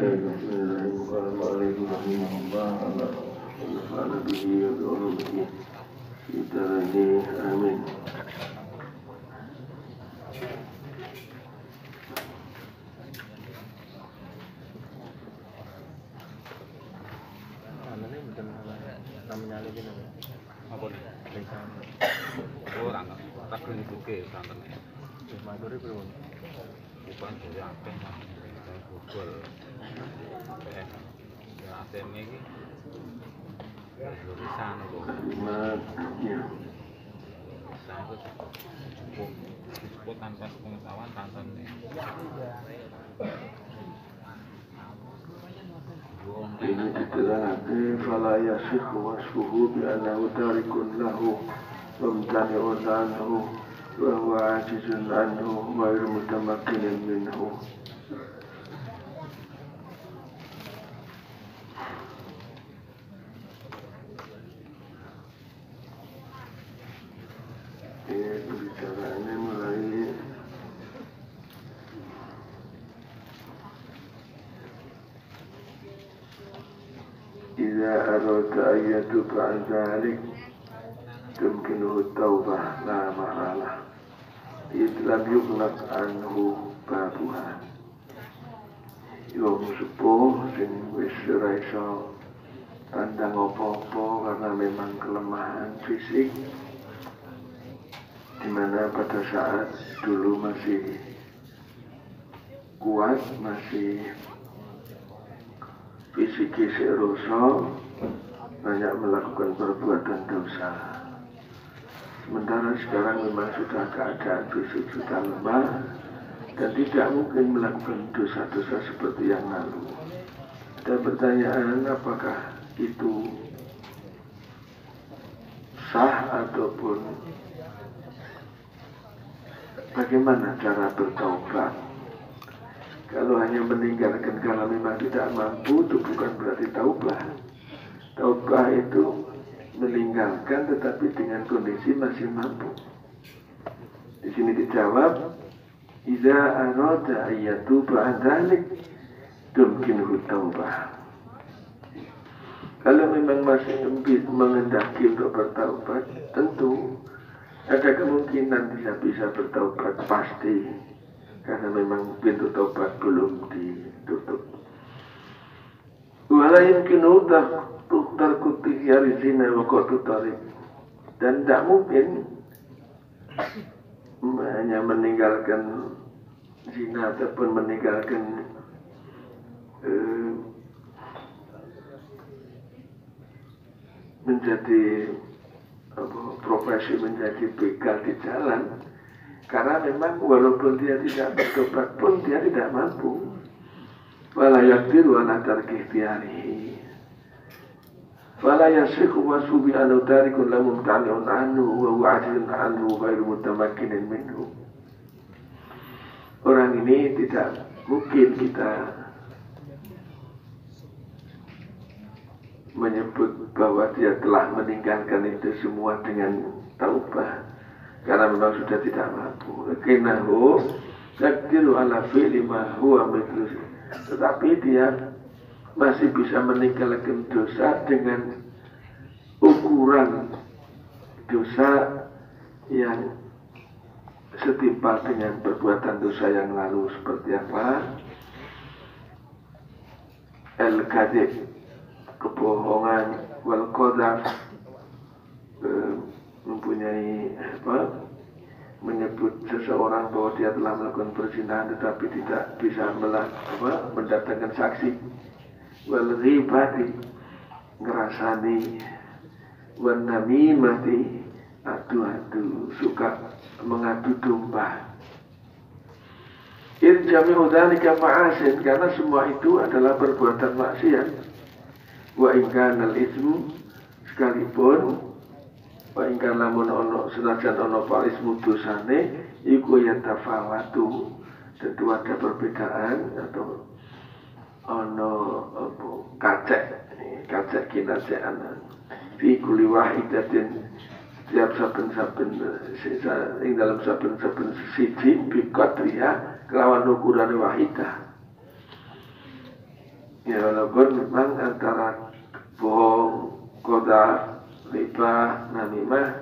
Amin. Namanya lagi namanya apa nih? Orang tak dibuke santennya. Wis maturi pripun? Bukan dari apa mah. Google. Ya ATM iki. Tulisan lho. Ya. Saya cukup tanpa pengetahuan santennya. Ini diterangkan fala yasikhu wasfuhu bi'annahu tarikun lahu wamtani'un anhu wa huwa ajizun anhu wa ghairu mutamakkinin minhu. Ini pembicaraannya mulai إذا أردت أن يتوب عن ذلك تمكنه التوبة لا محالة إذ لم يغلق عنه بابها. Wong sepuh sing wis ora iso tandang apa-apa karena memang kelemahan fisik, di mana pada saat dulu masih kuat, masih fisiki seroso, banyak melakukan perbuatan dosa. Sementara sekarang memang sudah keadaan fisik sudah lemah dan tidak mungkin melakukan dosa-dosa seperti yang lalu. Ada pertanyaan, apakah itu sah ataupun bagaimana cara bertaubat? Kalau hanya meninggalkan karena memang tidak mampu, itu bukan berarti taubah. Taubah itu meninggalkan tetapi dengan kondisi masih mampu. Di sini dijawab, idza arada ayyatuba an dzalik tumkinuhu taubah. Kalau memang masih mengendaki untuk bertaubat, tentu ada kemungkinan bisa bertaubat pasti. Karena memang pintu taubat belum ditutup. Wala yumkinu tarku tikhyari zina wa qatu tariq. Dan tidak mungkin hanya meninggalkan zina ataupun meninggalkan menjadi profesi menjadi begal di jalan. Karena memang walaupun dia tidak bertobat pun dia tidak mampu. Wala yaqdiru ala tarki ikhtiyarihi. Wala yasikhu wasfu bi annahu tarikun la mumtani'un anhu wa huwa ajizun anhu ghairu mutamakkinin minhu. Orang ini tidak mungkin kita menyebut bahwa dia telah meninggalkan itu semua dengan taubah. Karena memang sudah tidak mampu. Kinahu yaqdiru ala fi'li ma huwa mithlu. Tetapi dia masih bisa meninggalkan dosa dengan ukuran dosa yang setimpal dengan perbuatan dosa yang lalu. Seperti apa? Al-kadhib, kebohongan, wal qadhaf, mempunyai menyebut seseorang bahwa dia telah melakukan perzinahan tetapi tidak bisa mendatangkan saksi, wal ghibati, ngerasani, wan namimati, adu-adu, suka mengadu domba. Irjami'u dzalika ma'asin, karena semua itu adalah perbuatan maksiat. Wa in kana al-itsmu, sekalipun wa in kana lamun ono senajan ono ismu dosane iku yatafawatu, tentu ada perbedaan atau ono kacek kinasaan fi kulli wahidatin, setiap saben-saben ing dalam saben-saben siji bi qadriha kelawan ukuran wahidah. walaupun memang antara bohong, koda, riba, namimah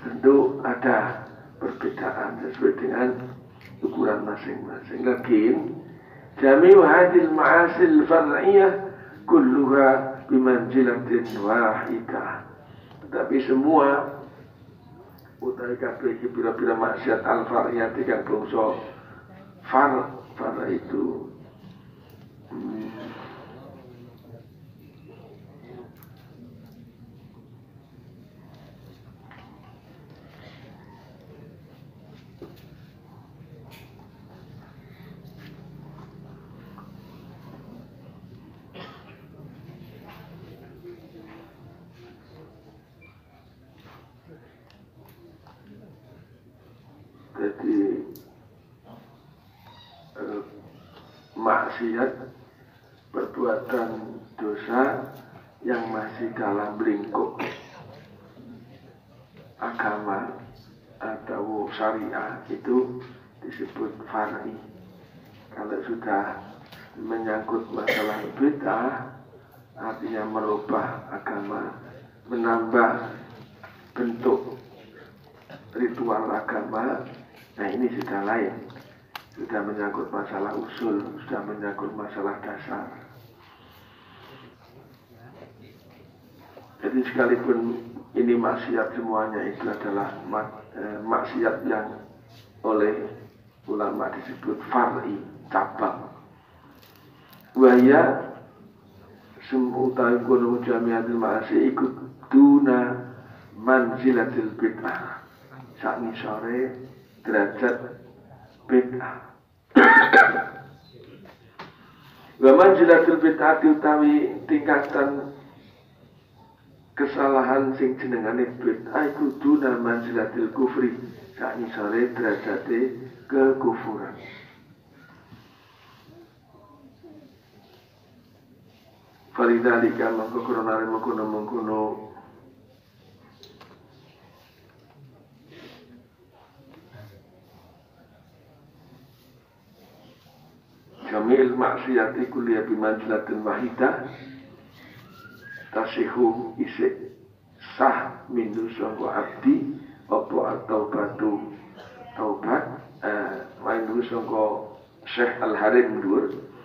tentu ada perbedaan sesuai dengan ukuran masing-masing. Lakin jami'u hadil ma'asil far'iyah kulluha bimanzilatin wahidah. Tetapi semua utawi kabeh iki pira-pira maksiat al-far'iyah kang bangsa far itu jadi maksiat perbuatan dosa yang masih dalam lingkup agama atau syariah itu disebut far'i. Kalau sudah menyangkut masalah bid'ah, artinya merubah agama, menambah bentuk ritual agama, nah ini sudah lain. Sudah menyangkut masalah usul, sudah menyangkut masalah dasar. Jadi sekalipun ini maksiat semuanya itu adalah maksiat yang oleh ulama disebut far'i, cabang. Wahya semutai kono jami'atul ma'asi ikut duna manzilatil bid'ah. Sakni sore derajat bid'ah. Wa manzilatul bid'ah utawi tingkatan kesalahan sing jenengane bid'ah iku duna manzilatil kufri. Sakni sore derajate kekufuran. Falidhalika mangko koronare mengkono jamil maksiati kuliah bimanzilatin wahidah tasihu isik sah minu sangka abdi apa atau batu taubat minu sangka Syekh Al-Harim dhuwur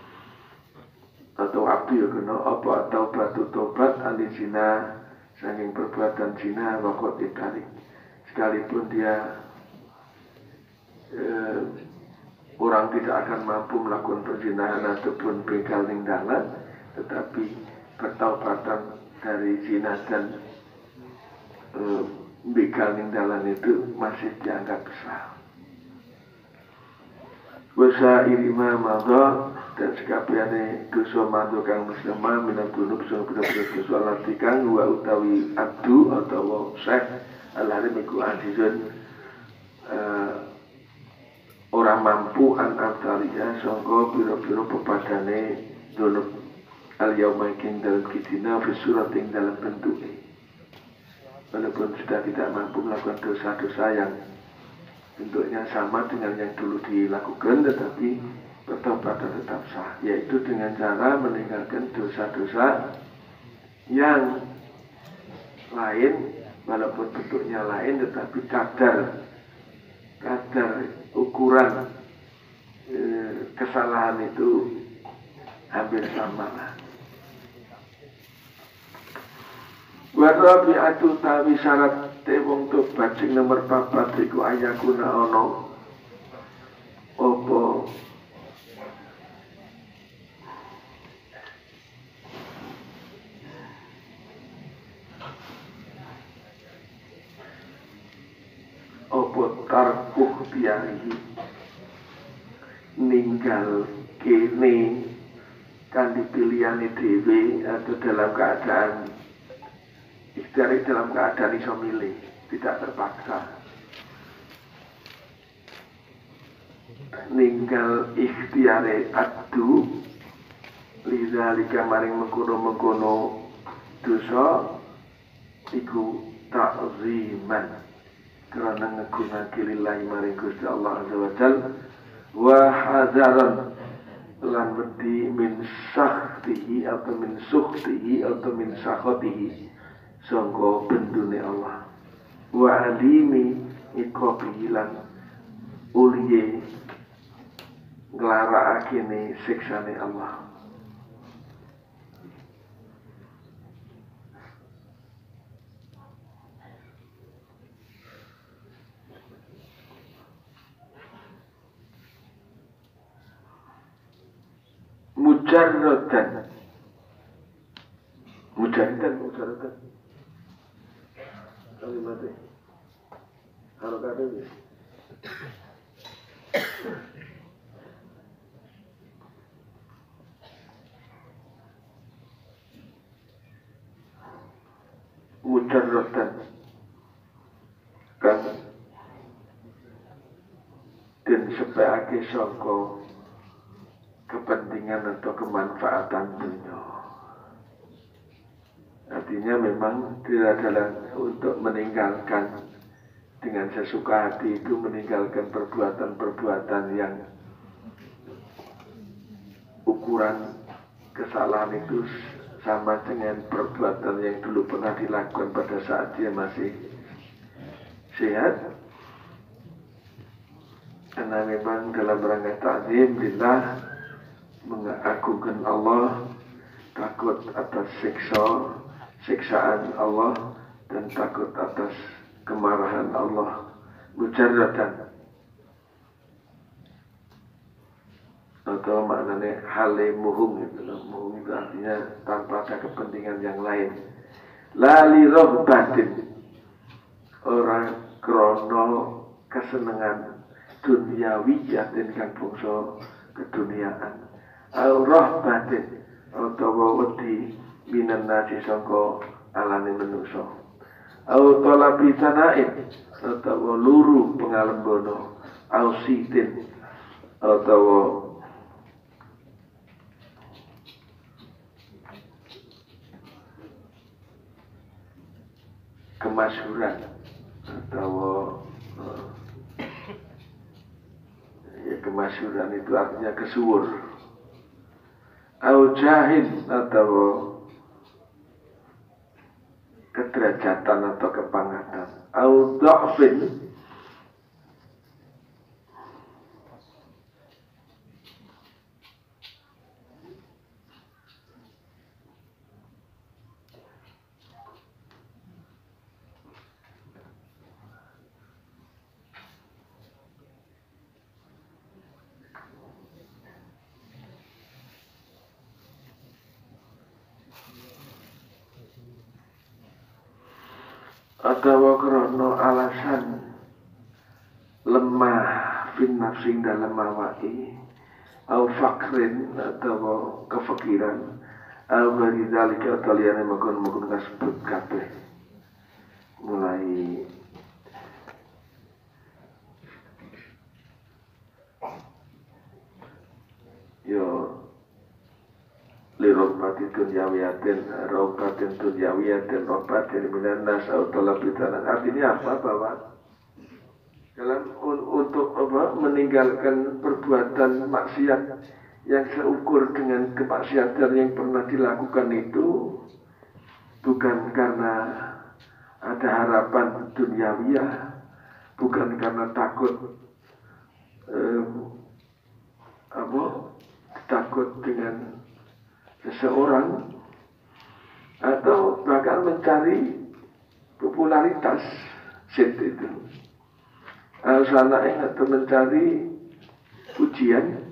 atau abdi ya kena apa atau batu taubat ahli zina saking perbuatan zina wakot ditarik sekalipun dia orang tidak akan mampu melakukan perzinahan ataupun begal ninggalan, tetapi pertaubatan dari zina dan begal ninggalan itu masih dianggap besar. Wasa irima madha dan sekabehane dosa madha kang muslimah minat dunub sing bener-bener dosa latikan wa utawi abdu atau syekh al-harim iku azizun orang mampu an-amtaliya sangka biro-biro pepadane dunub al-yaumakin dalam kitina fi surat ing dalam bentuk walaupun sudah tidak mampu melakukan dosa-dosa yang bentuknya sama dengan yang dulu dilakukan, tetapi pertobatan tetap sah, yaitu dengan cara meninggalkan dosa-dosa yang lain, walaupun bentuknya lain, tetapi kadar ukuran kesalahan itu hampir sama. Warabi atu tawi syarat wong tobat sing nomor 4 iku ayakuna ana apa tarkuh biyahi ninggal kene kan dipilihannya dewe atau dalam keadaan ikhtiar dalam keadaan iso milih, tidak terpaksa. Ninggal ikhtiare adu lidzalika maring mengkono-mengkono dosa iku ta'ziman karena nggunakake lillahi maring Gusti Allah azza wa jalla wa hadaran lan wedi min sakhtihi atau min sukhtihi atau min sakhotihi sangka bendune Allah wa alimi iqabihi lan uliye nglarakake siksane Allah. Mujarradan kalimatnya harokatnya ya. Mujarradan kan dan sebagai sangka kepentingan atau kemanfaatan dunia. Artinya memang tidak adalah untuk meninggalkan dengan sesuka hati itu, meninggalkan perbuatan-perbuatan yang ukuran kesalahan itu sama dengan perbuatan yang dulu pernah dilakukan pada saat dia masih sehat. Karena memang dalam rangka ta'zim lillah, mengagungkan Allah, takut atas siksaan Allah, dan takut atas kemarahan Allah. Mujarradan atau maknanya halimuhum itu, muhum itu artinya tanpa ada kepentingan yang lain. Lali rohbatin, orang krono kesenangan dunyawiyatin kang bangsa keduniaan. Al-roh batin utawa wedi minan nasi sangka alane manusa. Au talabi sanain utawa luru pengalembono. Au sitin utawa kemasyhuran atau ya, kemasyhuran itu artinya kesuwur. Au jahil atau kederajatan atau kepangatan. Au dha'fin atau krono alasan lemah fin nafsing dalam awaki, au fakrin atau kefakiran, au bagi dalika atau liyane makon kasebut kabeh. Mulai yo lirobati dunyawiyatin, robatin dunyawiyatin, robatin minan nas autolabitanan. Artinya apa? Bahwa dalam untuk meninggalkan perbuatan maksiat yang seukur dengan kemaksiatan yang pernah dilakukan itu bukan karena ada harapan duniawiyah, bukan karena takut takut dengan seseorang atau bahkan mencari popularitas itu atau mencari pujian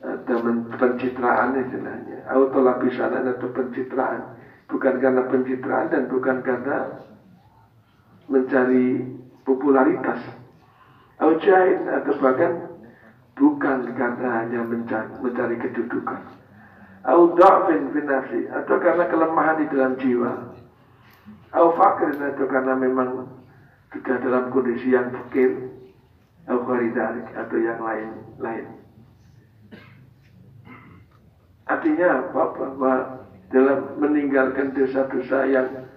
atau pencitraan istilahnya, atau lapisan atau pencitraan, bukan karena pencitraan dan bukan karena mencari popularitas, atau bahkan bukan karena hanya mencari kedudukan, atau karena kelemahan di dalam jiwa, atau karena memang sudah dalam kondisi yang fakir, atau yang lain. Artinya apa? Bahwa dalam meninggalkan dosa-dosa yang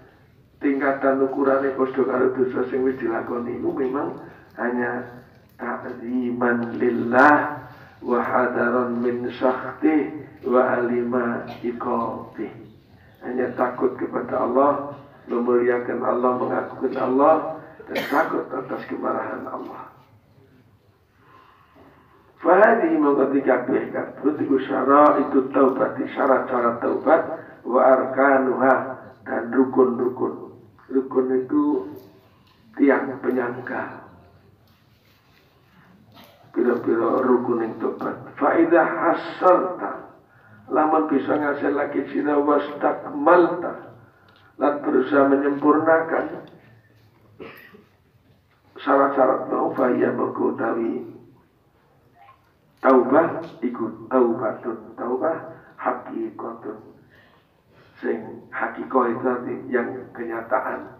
tingkatan ukurannya podo karo dosa sing wis dilakoni itu memang hanya ta'ziman lillah wa hadaron min sakhti wa alima iqati. Hanya takut kepada Allah, memuliakan Allah, mengagungkan Allah, dan takut atas kemarahan Allah. Fahadi mengkoti kabeh kabut iku syara itu taubat, syarat-syarat taubat, wa arkanuha, dan rukun-rukun. Rukun itu tiang penyangga. Pira-pira rukun yang taubat. Faidah hasalta, lamun bisa ngasil lagi sira wastakmalta, lan berusaha menyempurnakan syarat-syarat mau faya mengkotawi taubah ikut taubatun, taubah hakikatun, sing hakikoh itu arti yang kenyataan,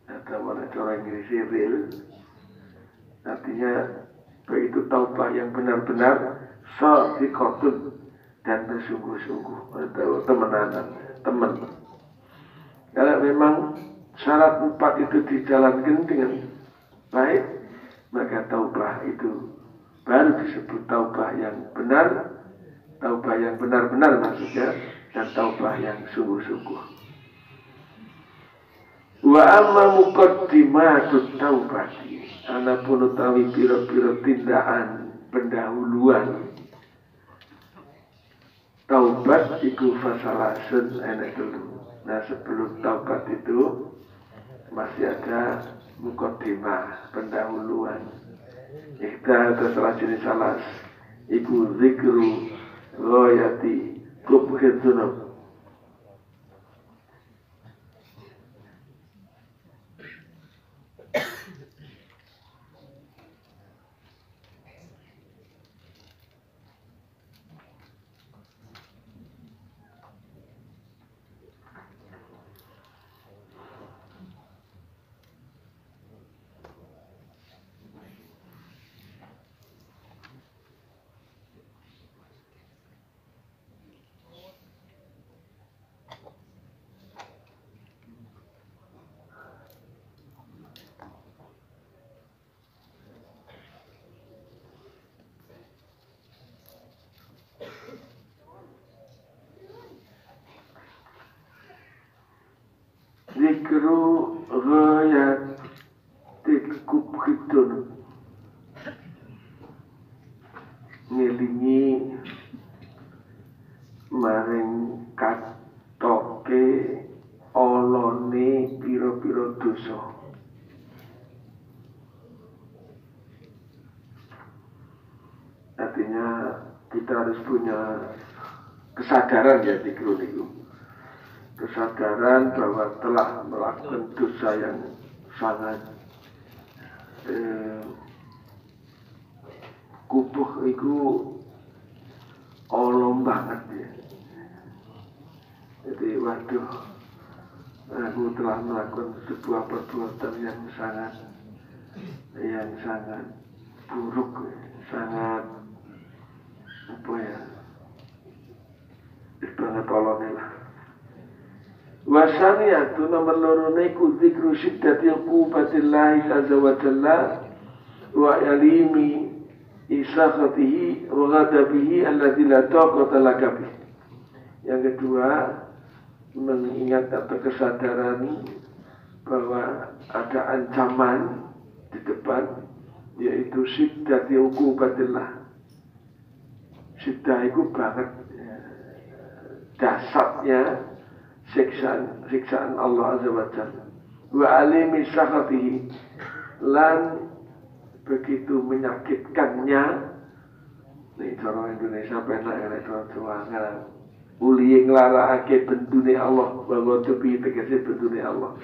atau mana cara Inggris real, artinya begitu taubah yang benar-benar sadiqatun dan bersungguh-sungguh, atau teman. Kalau memang syarat 4 itu dijalankan dengan baik, maka taubah itu baru disebut taubah yang benar, taubah yang benar-benar maksudnya, dan taubah yang sungguh-sungguh. Wa amma muqaddimatut taubati, anapun utawi pira-pira tindakan pendahuluan taubat iku fasalasun enek dulu. Nah, sebelum taubat itu masih ada muqaddimah, pendahuluan. Ikhta terserah jenis salas iku zikru ghayati kubhid dzunub. Zikru ghayatil kubhidun, ngelingi maring katoke olone pira-pira dosa. Artinya kita harus punya kesadaran ya zikru itu. Kesadaran bahwa telah melakukan dosa yang sangat kubuh itu olom banget ya. Jadi waduh, aku telah melakukan sebuah perbuatan yang sangat buruk, sangat apa ya, banget olomnya lah. Wasaniyatu nomor lorone ku zikru syiddatil qubatillahi azza wa jalla wa yalimi isakhatihi wa ghadabihi alladzi la taqata laka bih. Yang kedua, mengingat atau kesadaran bahwa ada ancaman di depan, yaitu syiddatil qubatillah. Syiddah itu banget dasarnya siksaan Allah Azza wa Jalla. Wa alimi sakhatihi, lan begitu menyakitkannya. Nih cara Indonesia penak ya cara Jawa. Uli nglarakake bendune Allah, bahwa tepi tegese bendune Allah.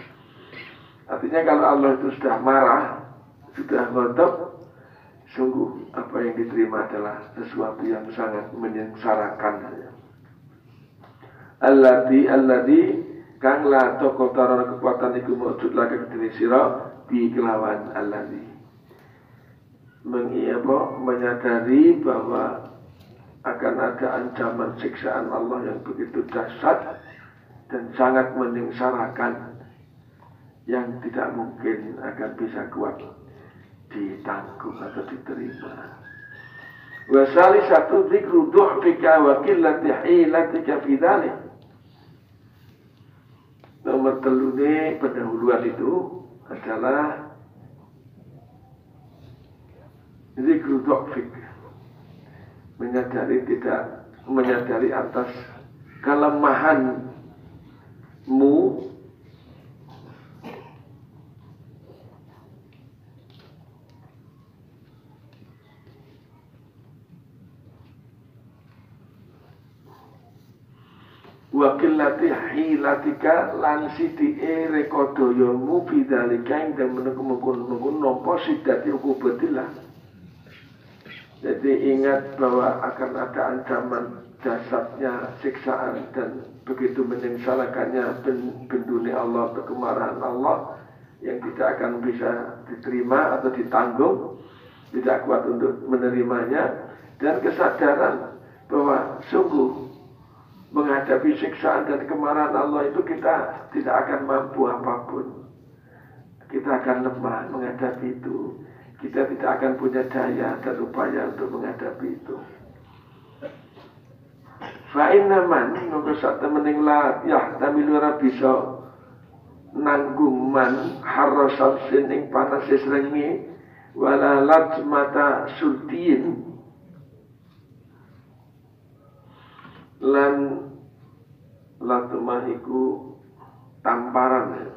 Artinya kalau Allah itu sudah marah, sudah ghadab, sungguh apa yang diterima adalah sesuatu yang sangat menyengsarakan. Alladhi kang la taqata kekuatan iku maujud lagi kedene sira bi kelawan alladhi. Menyadari bahwa akan ada ancaman siksaan Allah yang begitu dahsyat dan sangat menyengsarakan, yang tidak mungkin akan bisa kuat ditanggung atau diterima. Wasali satu dzikru du'fika wa qillati hilatika fi dzalik. Nomor telune pendahuluan itu adalah dzikru du'fik, menyadari atas kelemahanmu wakilati hilatika lan sithike rekodoyomu bidzalika ing demen mengkon nampa sidati ukubatillah. Jadi ingat bahwa akan ada ancaman jasadnya siksaan dan begitu menyengsarakannya bendune Allah atau kemarahan Allah yang tidak akan bisa diterima atau ditanggung, tidak kuat untuk menerimanya, dan kesadaran bahwa sungguh menghadapi siksaan dan kemarahan Allah itu kita tidak akan mampu apapun. Kita akan lemah menghadapi itu. Kita tidak akan punya daya dan upaya untuk menghadapi itu. Fa'inna man mongko sak temening la yahtamilu ora bisa nanggung man harrasal sin ing panase srengenge wala lajmata sultiin lan latmah iku tamparan.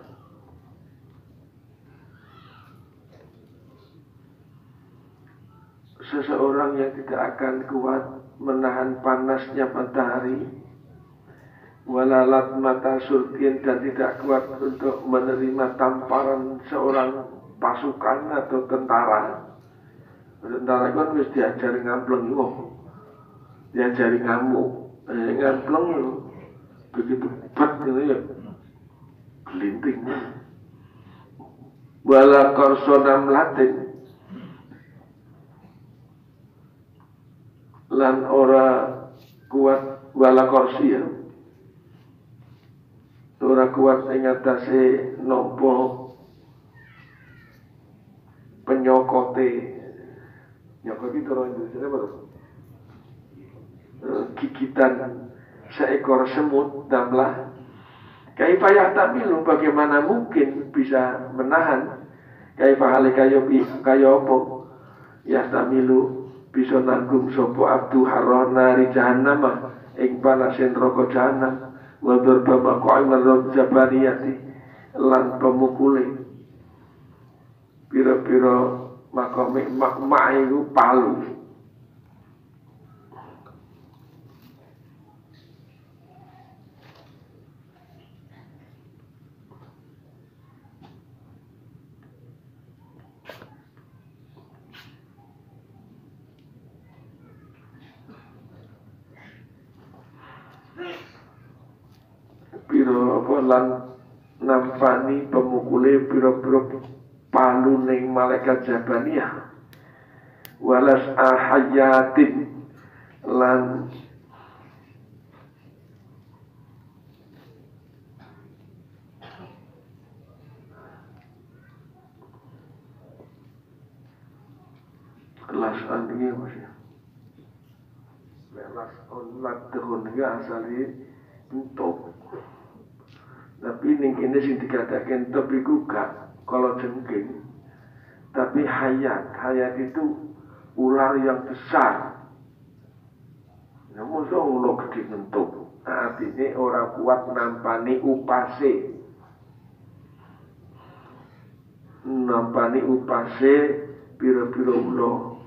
Seseorang yang tidak akan kuat menahan panasnya matahari, walalat mata sulkin, dan tidak kuat untuk menerima tamparan seorang pasukan atau tentara. Tentara kan harus diajari ngampleng, diajari ngamuk, ngampleng begitu bet gitu ya, gelinting. Wala korsonam latin lan ora kuat wala korsi ya, ora kuat ing atase nampa penyokote. Nyokot itu orang Indonesia apa? Gigitan seekor semut damlah. Kaifayah tamilu, bagaimana mungkin bisa menahan? Kaifahale kayo apa? Ya tamilu bisa nanggung sopo abdu harroh nari jahannam ing panasin roko jahannam wa berbama qa'imal jabariyati lan pemukule pira-pira makome mak iku palu. Piro apa lan nampani pemukule piro-piro palu ning malaikat jabaniyah walas ahayatin lan kelas ini masih kelas onlat terun ya asali untuk. Tapi ini sing dikatakan tapi gak kalau jengking. Tapi hayat itu ular yang besar. Ya masa ular gede ngentuk. Nah, artinya orang kuat nampani upase. Nampani upase pira-pira ular.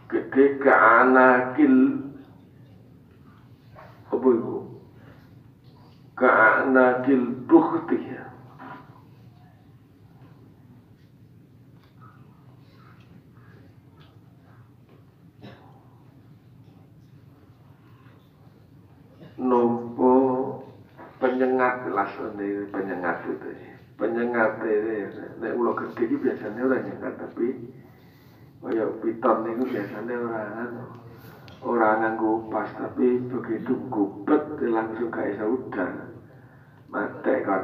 Gede ka'anakil apa itu? Ka'anakil bukhti ya. Nompo penyengat kelas ini penyengat itu. Penyengat ini nek ulo gede iki biasanya ora nyengat tapi Kaya piton niku biasanya orang nganggo pas, tapi begitu gubet langsung gak iso udan. Mate kan.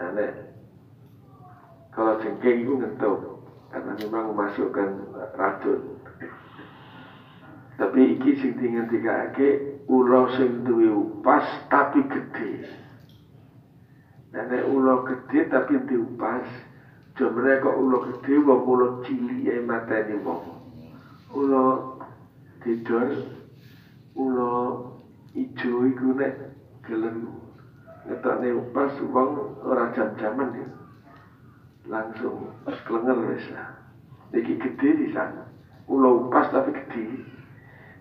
Nah, kalau jengking itu ngentuk karena memang memasukkan racun. Tapi iki sing dingendikake ula sing duwe upas tapi gede. Nah, nek ula gede tapi diupas, jomene kok ula gede wong ula cilik ae mateni wong. Ula didol, ula ijo iku nek gelem ngetokne upas wong ora jam-jaman ya. Langsung klenger wis. Iki gede di sana. Ula upas tapi gede.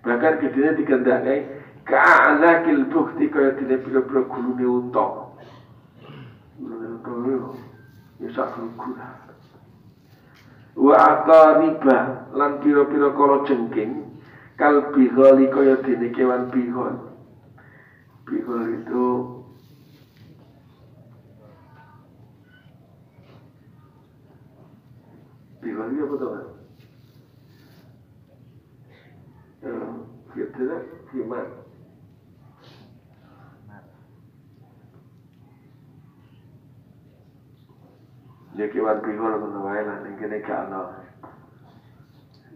Bahkan gedenya digandane ka'alakil bukti kaya dene pira-pira gulune unta. Gulune unta ya sak gula. Wa aqariba lan pira-pira kala jengking kal biholi kaya dene kewan bihol. Bihol itu bihol apa tuh? Gitu lah, gimana? Ya kewan bihol ngono wae lah ning kene gak ana.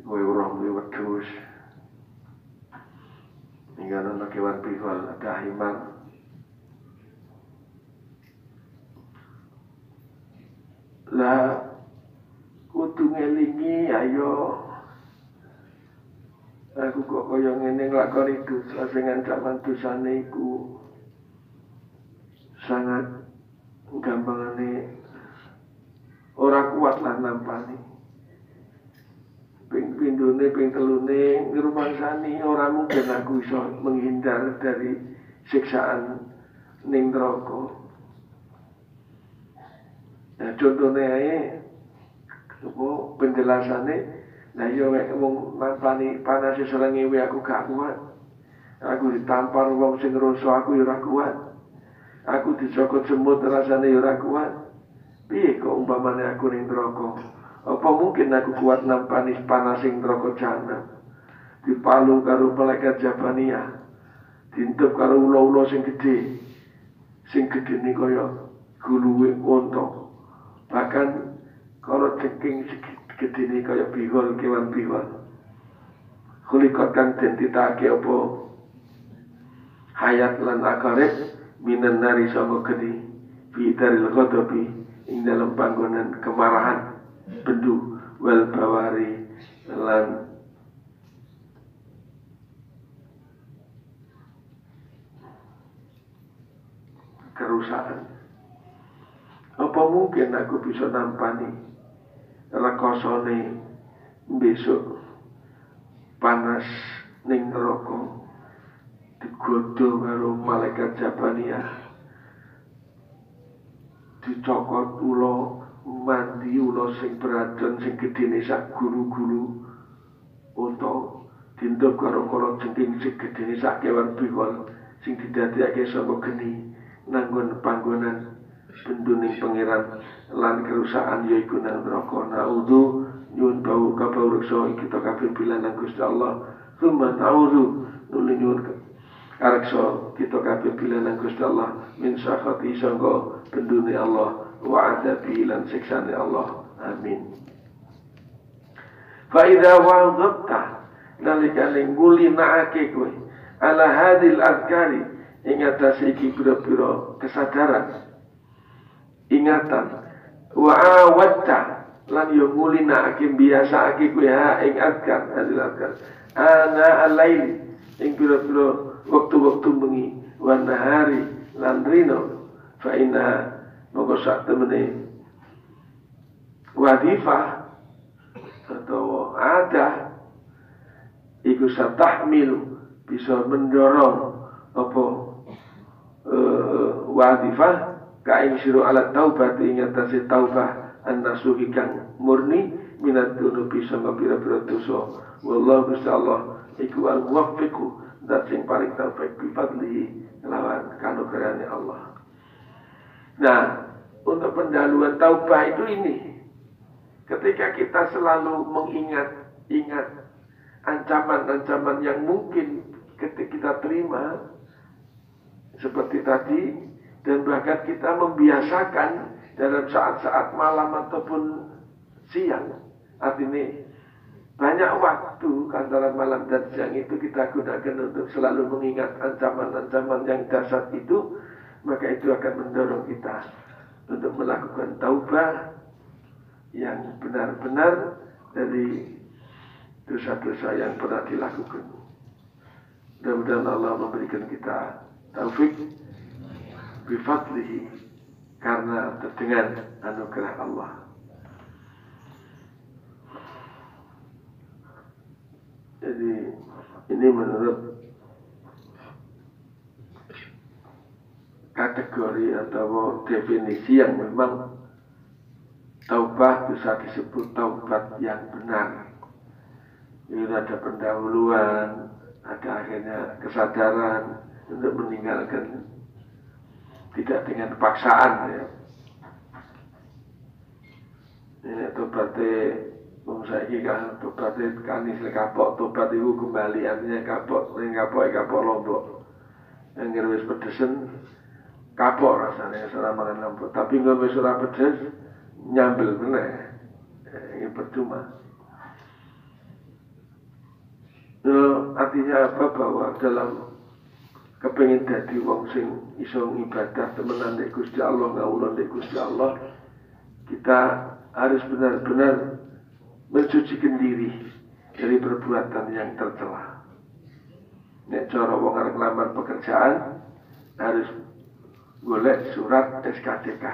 Kowe ora muni wedhus. Ning ana kewan bihol ada himar. Lah kudu ngelingi ayo. Aku kok kaya ngene nglakoni dosa sing ancaman dosane iku sangat gampangane ora kuat lah nampani. Ping pindhone ping telune ngrumangsani ora mungkin aku iso menghindar dari siksaan ning neraka. Nah contone ae penjelasane. Nah iya wong nampani panas serenge we aku gak kuat. Aku ditampar wong sing ngroso aku ya ora kuat. Aku dicokot semut rasane ya ora kuat. Piye kok umpamane aku ning neraka? Apa mungkin aku kuat nampani panas sing neraka jahanam? Dipalu karo malaikat Jabaniyah. Dintup karo ula-ula sing gedhe. Sing gedene kaya guluwe unta. Bahkan kalau jengking gedene kaya bihol kewan bihol. Khuliqat kang den titake apa hayat lan akarib minan nari sanga geni fi daril ghadabi ing dalam panggonan kemarahan bendu wal bawari lan kerusakan. Apa mungkin aku bisa nampani rekosone besok panas ning neraka digodho karo malaikat Jabaniyah, dicokot ula mandi ula sing beracun sing gedene sak gulu-gulu unta, dintup karo kala jengking sing gedene sak kewan bihol sing didadekake saka geni nanggon panggonan benduning pangeran lan kerusakan yaiku nang neraka. Naudzu nyuwun bau kabawreksa kita kabeh bilangan Gusti Allah. Tsumma naudzu nuli nyuwun kareksa kita kabeh bilangan Gusti Allah min syafati sangga bendune Allah wa adabi lan siksane Allah. Amin. Fa idza wa'adta nalikane ngulinake kowe ala hadil azkari ing atase iki pira-pira kesadaran ingatan wa awatta lan yo ngulinake biasaake kowe ha ing azkar hadil azkar ana al-lail ing pira-pira waktu-waktu bengi wa nahari lan rino fa inna moko sak temene wadifah atau ada iku satahmilu bisa mendorong apa wadifah kain siru alat taubat ing atase taubah an-nasuhi kang murni minat dunubi sanga pira-pira dosa. Wallahu Allah iku al-muwaffiqu zat sing paling taufik bi fadlihi lawan kanugerahane Allah. Nah, untuk pendahuluan taubah itu ini ketika kita selalu ingat ancaman-ancaman yang mungkin ketika kita terima seperti tadi, dan bahkan kita membiasakan dalam saat-saat malam ataupun siang, artinya banyak waktu antara malam dan siang itu kita gunakan untuk selalu mengingat ancaman-ancaman yang dahsyat itu, maka itu akan mendorong kita untuk melakukan taubah yang benar-benar dari dosa-dosa yang pernah dilakukan. Mudah-mudahan Allah memberikan kita taufik bifadlihi, karena dengan anugerah Allah. Jadi ini menurut kategori atau definisi yang memang taubah bisa disebut taubat yang benar. Ini ada pendahuluan, ada akhirnya kesadaran untuk meninggalkan, tidak dengan paksaan ya. Ini tobatnya saiki kan tobatnya kanis kapok, tobat itu kembali, artinya kapok lombok. Yang wis pedesen kapok rasanya ora mangan lombok, tapi nggak wis ora pedes nyambel meneh. Ini percuma. Artinya apa? Bahwa dalam kepengin dadi wong sing iso ibadah temenan nek Gusti Allah, ngawula nek Gusti Allah, kita harus benar-benar mensucikan diri dari perbuatan yang tercela. Nek cara wong arep lamar pekerjaan harus golek surat SKCK,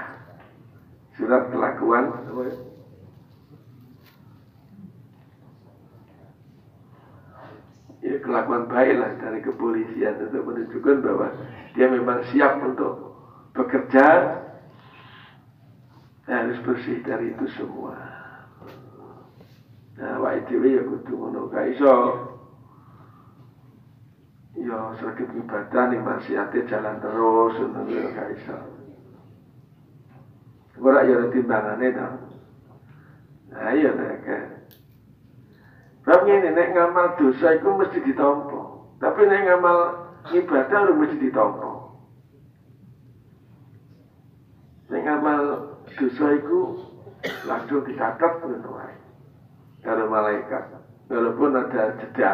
surat kelakuan ya, kelakuan baiklah dari kepolisian untuk menunjukkan bahwa dia memang siap untuk bekerja, harus bersih dari itu semua. Nah, awake dhewe ya kudu ngono, gak iso ya sregep ibadah ning maksiate jalan terus ngono ya gak iso. Ora ya timbangane to. Nah, iya nek bab ngene, nek ngamal dosa iku mesti ditampa. Tapi nek ngamal ibadah ora mesti ditampa. Nek ngamal dosa iku langsung dicatat ngono wae karo malaikat. Walaupun ada jeda.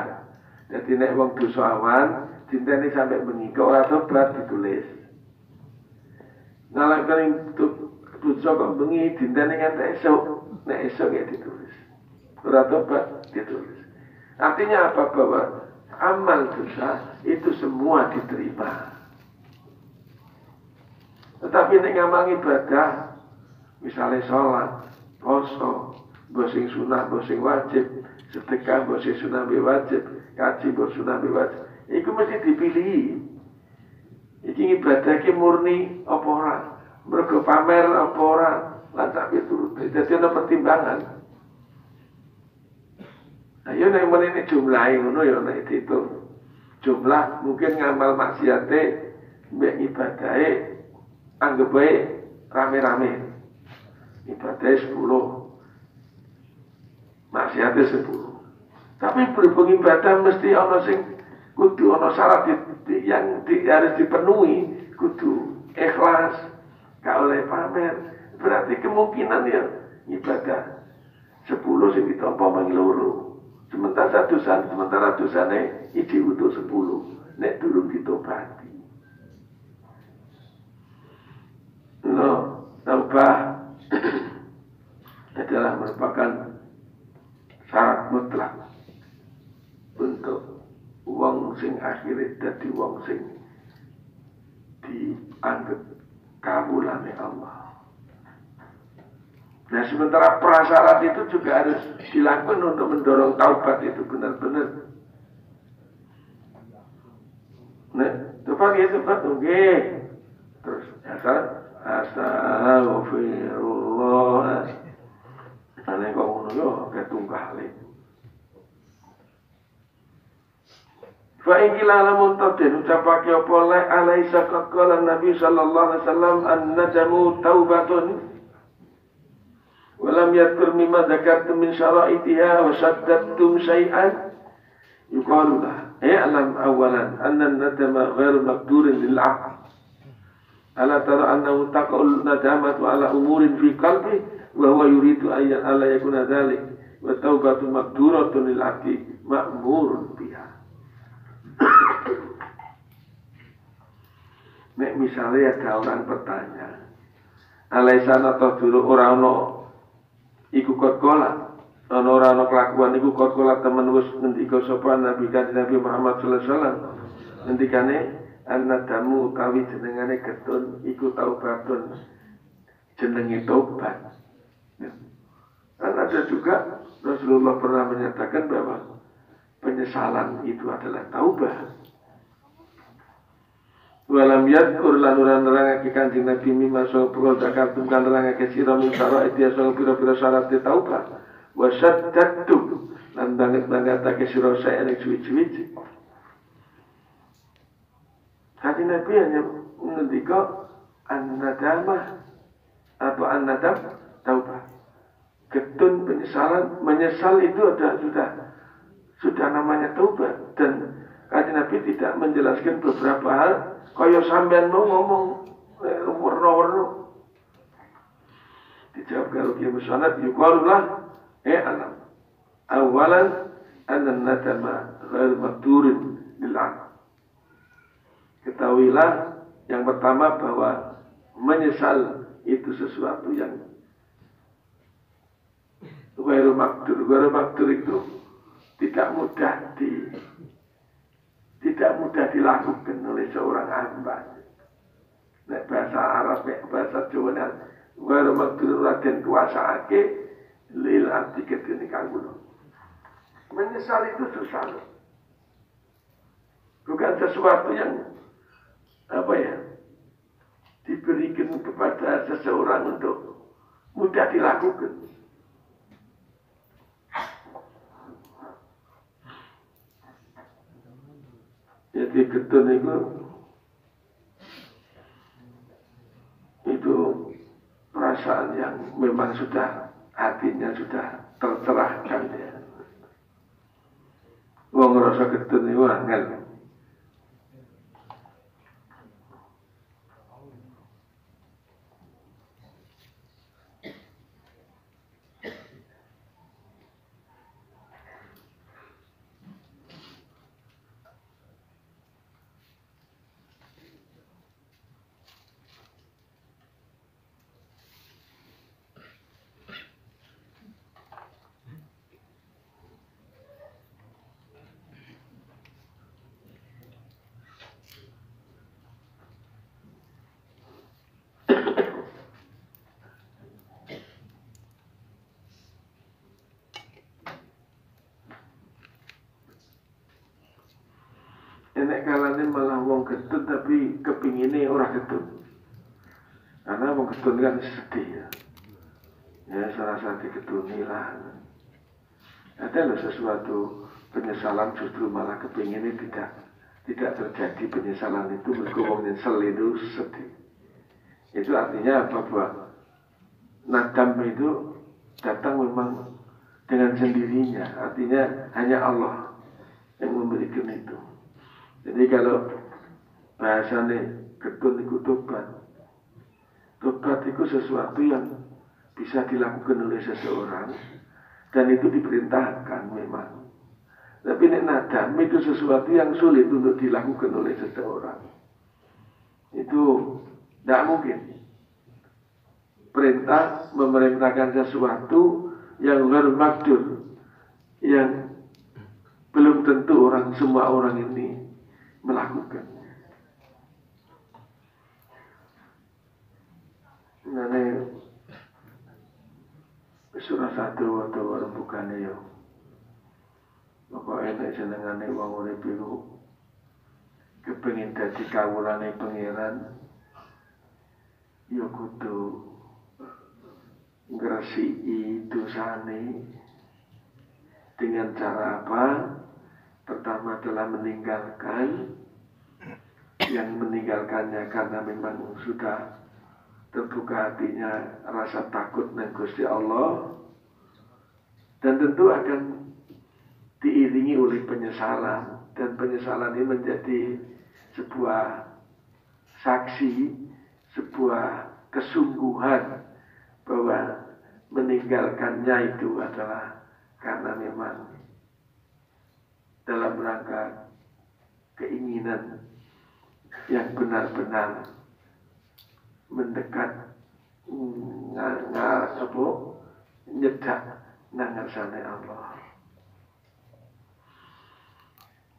Jadi nek wong dosa awan dinteni sampai bengi kok ora tobat ditulis. Nalakane dosa kok bengi dinteni nganti esuk, nek esuk ya ditulis. Ora tobat ditulis. Artinya apa? Bahwa amal dosa itu semua diterima. Tetapi nek ngamal ibadah, misalnya sholat, poso, bosing sunah, bosing wajib, sedekah, bosing sunah wajib, kaji, bosing sunah wajib, itu mesti dipilih. Iki ibadah ki murni apa ora, mergo pamer apa ora, lan sak piturut. Dadi ana pertimbangan. Ayo nek menene jumlahe ngono ya nek diitung. Jumlah mungkin ngamal maksiate mbek ibadahe anggap bae rame-rame. Ibadahe 10. Maksiate 10. Tapi berhubung ibadah mesti ana sing kudu ana syarat yang harus dipenuhi, kudu ikhlas, gak oleh pamer. Berarti kemungkinan ya ibadah 10 sing ditampa mung loro. Sementara dosane iki utuh 10 nek durung ditobati. Taubah adalah merupakan syarat mutlak untuk wong sing akhirnya dadi wong sing dianggap kabulane Allah. Nah, sementara prasyarat itu juga harus dilakukan untuk mendorong taubat itu benar-benar. Nah, tobat ya tobat, oke. Terus astagfirullah. Ane kok ngono yo ketunggale. Fa ingkila lamun taden ucapake apa la alaisa qala Nabi sallallahu alaihi wasallam an-najamu taubatun Walam yadkur mimma dzakartum min syara'itiha wa saddadtum syai'an yuqalu lah i'lam awalan anna nadama ghairu maqdurin lil 'aql. Ala tara annahu taqul nadamatu ala umurin fi qalbi wa huwa yuridu ayyan alla yakuna dzalik wa taubatu maqduratun lil 'abdi ma'murun biha. Nek misalnya ada orang bertanya, alaisana toh dulu orang no iku kot-kola, orang no kelakuan iku kot-kola temen wis ngendika sapa Nabi Muhammad sallallahu alaihi wasallam. Ngendikane annadamu utawi jenengane getun iku taubatun, jenenge taubat. Dan ada juga Rasulullah pernah menyatakan bahwa penyesalan itu adalah taubat. Walam yadkur lanuran nerangake Kanjeng Nabi mimma sopro zakartum kan nerangake sira min syara'it ya sing pira-pira syarat taubat wa saddadtum lan banget-bangetake sira saya ning suwi-suwi. Kanjeng Nabi hanya ngendika an-nadamah atau an-nadam taubat. Getun penyesalan, menyesal itu sudah namanya taubat. Dan Kanjeng Nabi tidak menjelaskan beberapa hal kaya sampean mau ngomong warna-warna. Dijawab kalau dia musanad yuqalulah alam awalan anna nadama ghairu maqdurin lil 'aql. Ketahuilah yang pertama bahwa menyesal itu sesuatu yang ghairu maqdur. Ghairu maqdur itu tidak mudah dilakukan oleh seorang hamba. Nek bahasa Arab, bahasa Jawa, ghairu maqdur raden kuasaake lil abdi kedene kanggo. Menyesal itu susah. Bukan sesuatu yang diberikan kepada seseorang untuk mudah dilakukan. Jadi getun itu perasaan yang memang hatinya sudah tercerahkan ya. Wong ngerasa getun itu angel. Enek kalane malah wong getun tapi kepingine ora getun. Karena wong getun kan sedih ya. Ya salah satu getuni lah. Ada sesuatu penyesalan justru malah kepingine tidak terjadi penyesalan itu mergo wong nyesel itu sedih. Itu artinya apa? Bahwa nadam itu datang memang dengan sendirinya. Artinya hanya Allah yang memberikan itu. Jadi kalau bahasanya getun itu tobat. Tobat itu sesuatu yang bisa dilakukan oleh seseorang dan itu diperintahkan memang. Tapi nadam itu sesuatu yang sulit untuk dilakukan oleh seseorang. Itu tidak mungkin. Perintah memerintahkan sesuatu yang ghairu maqdur, yang belum tentu semua orang ini melakukan. Nah, surah 1 atau rembukannya ya. Pokoknya nek senengane wong urip iku kepengin dadi kawulane pangeran ya kudu ngresiki dosane dengan cara apa? Pertama adalah meninggalkannya karena memang sudah terbuka hatinya, rasa takut nang Gusti Allah, dan tentu akan diiringi oleh penyesalan, dan penyesalan ini menjadi sebuah saksi, sebuah kesungguhan bahwa meninggalkannya itu adalah karena memang dalam rangka keinginan yang benar-benar mendekat nyedak nangarsane Allah.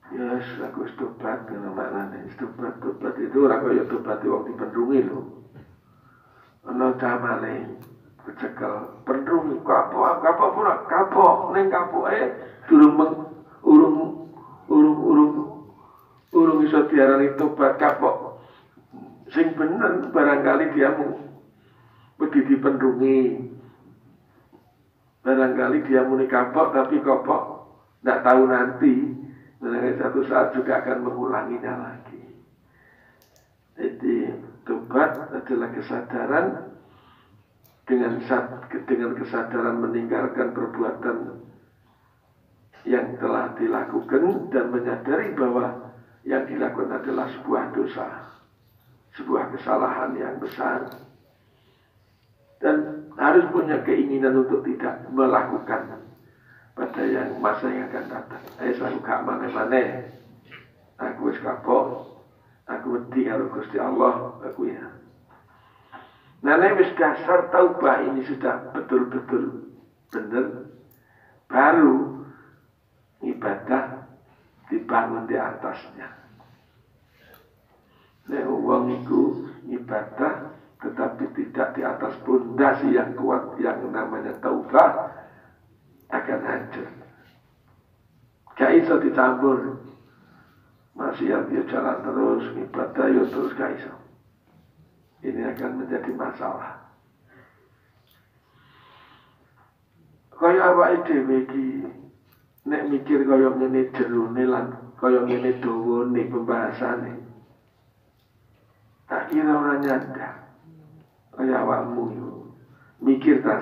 Ya, aku tobat dengan maknanya. Tobat itu ora kaya tobat wong dipendrungi lho. Ana camane kecekel pendrungi kapok pura kapok ning kapoke urung iso diarani tobat kapok. Sing bener barangkali dia mau wedi dipendrungi. Barangkali dia muni kapok tapi kopok ndak tahu nanti. Dan satu saat juga akan mengulanginya lagi. Jadi tobat adalah kesadaran dengan kesadaran meninggalkan perbuatan yang telah dilakukan dan menyadari bahwa yang dilakukan adalah sebuah dosa, sebuah kesalahan yang besar, dan harus punya keinginan untuk tidak melakukan pada yang masa yang akan datang. Aku gak mana-mana. Aku wis kapok. Aku wedi karo Gusti Allah, aku ya. Nah, nek wis dasar taubah ini sudah betul-betul benar, baru ibadah dibangun di atasnya. Nek wong iku ibadah tetapi tidak di atas pondasi yang kuat yang namanya taubah, akan hancur. Gak iso dicampur. Maksiat ya jalan terus, ibadah ya terus gak iso. Ini akan menjadi masalah. Kaya awake dhewe iki nek mikir kaya ngene jerone lan kaya ngene dawane pembahasannya, tak kira ora nyadar. Kaya awakmu yo mikir ta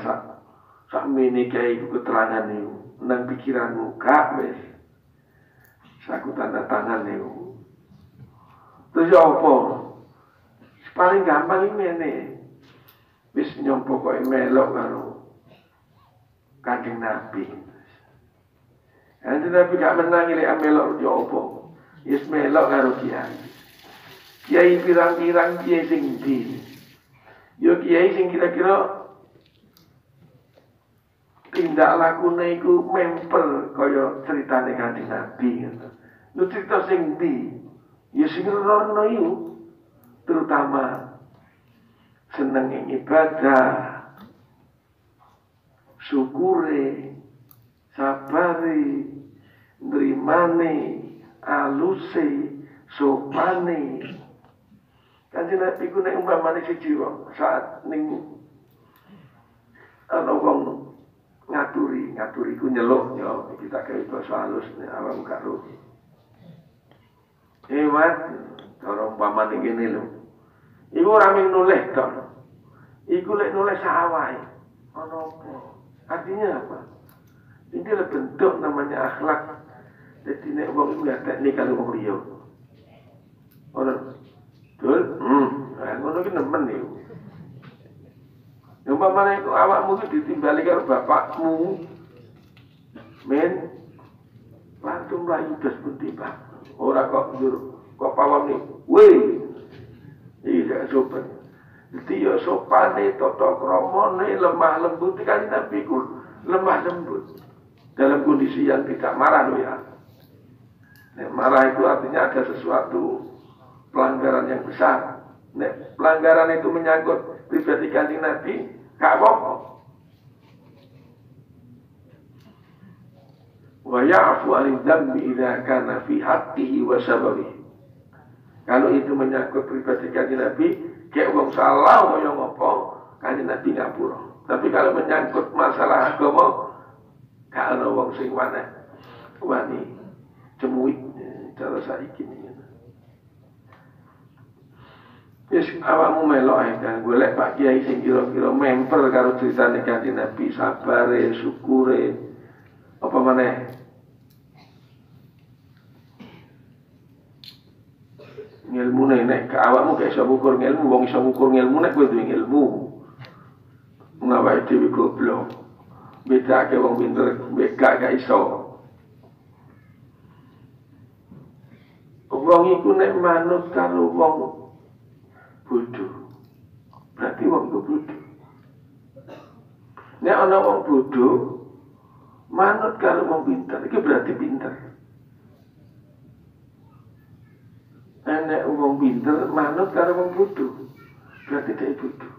sak mene kae keterangan niku nang pikiranmu gak wis. Saku tanda tangan niku. Terus apa? Paling gampang ini wis nyompo kok melok karo Kanjeng Nabi. Kanjeng Nabi gak menang lek melok yo apa? Wis melok karo kiai. Kiai pirang-pirang kiai sing ndi? Yo kiai sing kira-kira tindak lakune iku memper kaya ceritane Kanjeng Nabi ngono. Lu cerita sing ndi? Ya sing rono iku terutama seneng ibadah, syukure, sabare, nrimane, aluse, sopane. Kanjeng Nabi ku nek umpamane siji wong saat ning ana wong ngaturi ku nyeluk yo kita gawe basa halus nek awak gak ro. Hemat cara umpamane ngene lho. Iku ora mung nulis tok. Iku lek nulis sawahe. Ana apa? Artinya apa? Ini adalah bentuk namanya akhlak. Jadi nek wong iku ngatekne karo wong liya. Ora. Dul, ngono ki nemen niku. Umpamane iku awakmu ki ditimbali karo bapakmu. Men langsung mlayu dos putih, Pak. Ora kok njur kok pawon nih. Weh. Iya sopan. Jadi ya sopane, tata kramane, lemah lembut kan Nabi ku lemah lembut. Dalam kondisi yang tidak marah loh ya. Nek marah itu artinya ada sesuatu pelanggaran yang besar. Nek pelanggaran itu menyangkut pribadi Kanjeng Nabi, gak apa-apa. Wa ya'fu 'anil dzambi idza kana fi haqqihi wa sababihi. Kalau itu menyangkut pribadi Kanjeng Nabi, kayak wong salah kaya ngopo, Kanjeng Nabi ngapura. Tapi kalau menyangkut masalah agama, gak ana wong sing wani cemuik cara saiki ini. Wis awakmu melok ae kan golek Pak Kiai sing kira-kira memper karo critane Kanjeng Nabi, sabare, syukure, apa maneh. Ngilmune nek awakmu gak iso ngukur ngilmu, wong iso ngukur ngilmu nek kowe duwe ilmu. Ngawake dhewe goblok. Bedake wong pinter gak iso. Wong iku nek manut karo wong bodoh, berarti wong iku bodoh. Nek ana wong bodoh manut karo wong pinter, iki berarti pinter. Nek wong pinter manut karo wong bodoh, berarti dia bodoh.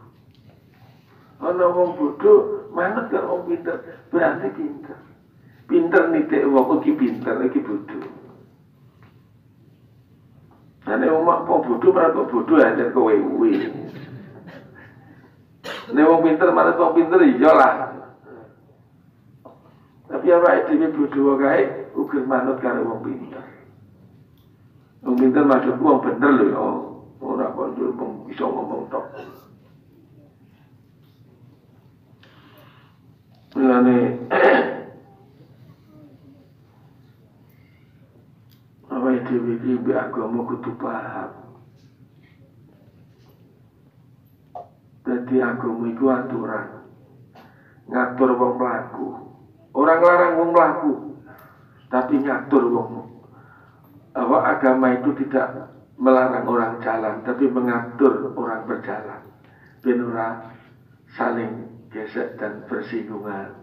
Ana wong bodoh manut karo wong pinter, berarti pinter. Pinter nitik wong iki pinter, iki bodoh. Nek wong mak bodoh malah kok bodoh aja kowe kuwi. Nek wong pinter malah wong pinter iyalah. Tapi awake dhewe bodoh kae uga manut karo wong pinter. Wong pinter maksudku wong bener lho ya. Ora kok wong iso ngomong tok. Mulane awake dhewe iki agama kudu paham. Dadi agama iku aturan. Ngatur wong mlaku. Ora nglarang wong mlaku, tapi ngatur wong. Bahwa agama itu tidak melarang orang jalan, tapi mengatur orang berjalan. Ben ora saling gesek dan bersinggungan.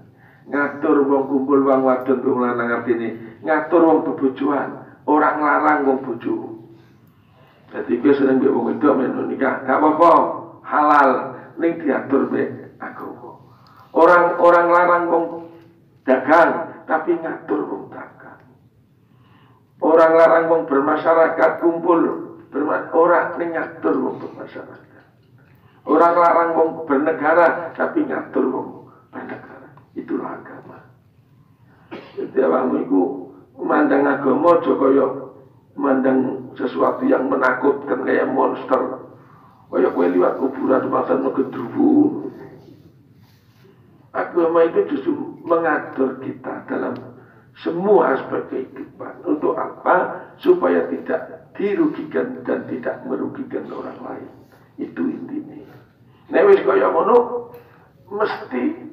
Ngatur wong kumpul wong wadon wong lanang artine ngatur wong bebojoan, orang larang wong bojo. Dadi kowe seneng mbek wong wedok men nikah, gak apa-apa, halal ning diatur mbek agama. Orang larang wong dagang, tapi ngatur wong dagang. Orang larang wong bermasyarakat kumpul, orang ning ngatur wong bermasyarakat. Orang larang wong bernegara, tapi ngatur wong bernegara. Itulah agama. Jadi awakmu iku mandang agama aja kaya mandang sesuatu yang menakutkan kayak monster. Kaya kowe liwat kuburan pasang gedruwo. Agama itu justru mengatur kita dalam semua aspek kehidupan. Untuk apa? Supaya tidak dirugikan dan tidak merugikan orang lain. Itu intinya. Nek wis kaya ngono mesti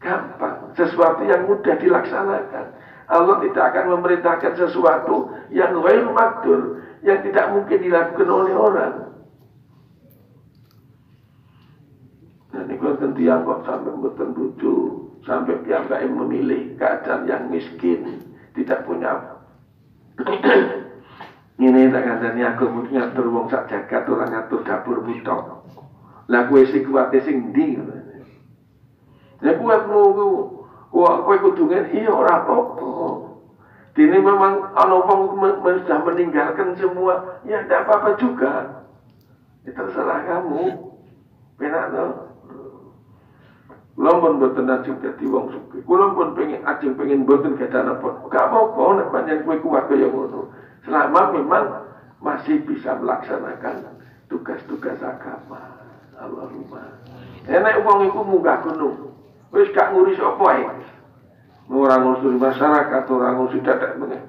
gampang, sesuatu yang mudah dilaksanakan. Allah tidak akan memerintahkan sesuatu yang ghair makdur, yang tidak mungkin dilakukan oleh orang. Nah, ini kalau tiang kok sampai mboten bojo, sampai piyambake memilih keadaan yang miskin, tidak punya. Ini tak kandhani aku mungkin ngatur wong sak jagat ora ngatur dapur butok. Lah kowe sing kuwate sing ndi? Nek kuwatmu kowe kudu iya ora apa-apa. Dene memang ana wong sudah meninggalkan semua, ya tidak apa-apa juga. Itu terserah kamu. Penak to. Kula pun mboten ajeng dadi wong sugih. Kula pun pengen mboten gadah napa. Gak apa-apa nek pancen kowe kuat kaya ngono. Selama memang masih bisa melaksanakan tugas-tugas agama. Allahumma. Enek wong iku munggah gunung. Wis gak ngurus apa ae. Ora ngurus masyarakat, ora ngurus dadak meneh.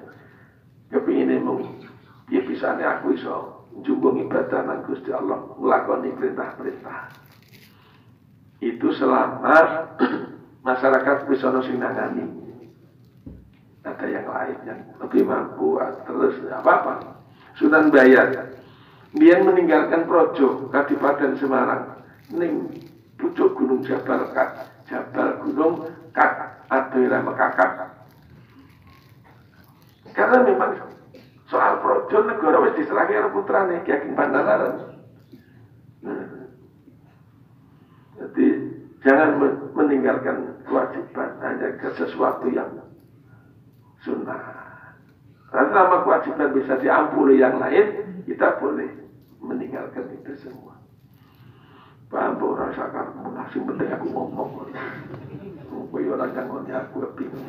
Kepingine mung piye bisane aku iso njunggung ibadah nang Gusti Allah, nglakoni perintah-perintah. Itu selama masyarakat bisa sing nangani. Ada yang lain yang lebih mampu, terus apa-apa. Sunan Bayar dia meninggalkan Projo, Kadipaten Semarang, ning pucuk Gunung Jabal Gunung Kat Adoira Mekakak. Karena memang soal Projo negara wis diserahke karo putrane Ki Ageng Pandhanaran. Jadi jangan meninggalkan kewajiban hanya ke sesuatu yang sunnah. Karena selama kewajiban bisa diampuni yang lain, kita boleh meninggalkan itu semua. Paham bahwa rasakan munasib penting aku ngomong. Kowe ora ngangoni aku bingung.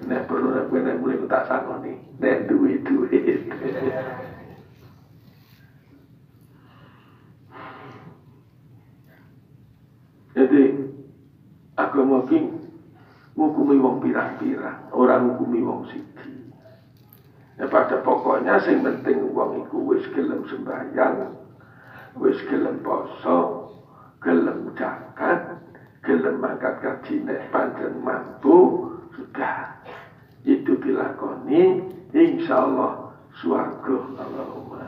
Nek perlu nek kowe nek mulai tak sangoni, nek duwe. agama ki ngukumi wong pirang-pirang, ora ngukumi wong siji. Ya pada pokoknya sing penting wong iku wis gelem sembahyang, wis gelem poso, gelem zakat, gelem mangkat kaji nek pancen mampu, sudah itu dilakoni, insyaallah swarga. Allahumma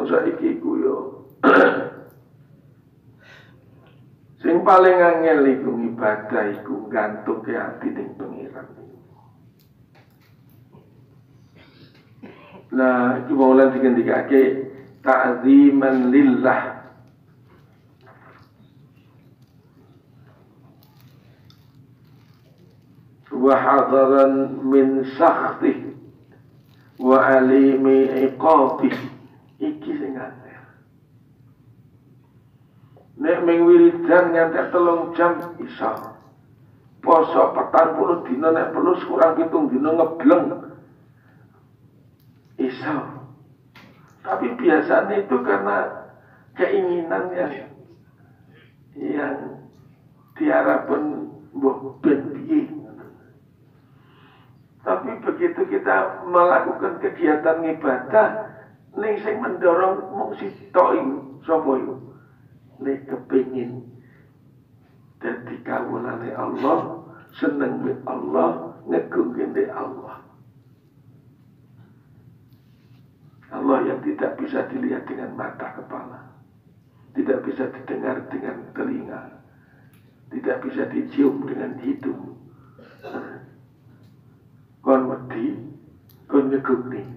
saiki ku yo sing paling angel iku ibadah iku gantung ke ati ning pengiran. Nah, iki maulan digendikake ta'ziman lillah. Wa hadaran min sakhtih wa alimi iqabih. Iki sing angel. Nek ming wiridan ngantek 3 jam iso. Poso 40 dina nek perlu kurang 7 dina ngebleng. Iso. Tapi biasanya itu karena keinginan yang diharapkan mbok ben piye. Tapi begitu kita melakukan kegiatan ibadah, ning sing mendorong mung sitok iku sapa iku? Nek kepengin dadi kawulane Allah, seneng be Allah, ngegungke Allah. Allah yang tidak bisa dilihat dengan mata kepala, tidak bisa didengar dengan telinga, tidak bisa dicium dengan hidung. Kon wedi, kon ngegungke.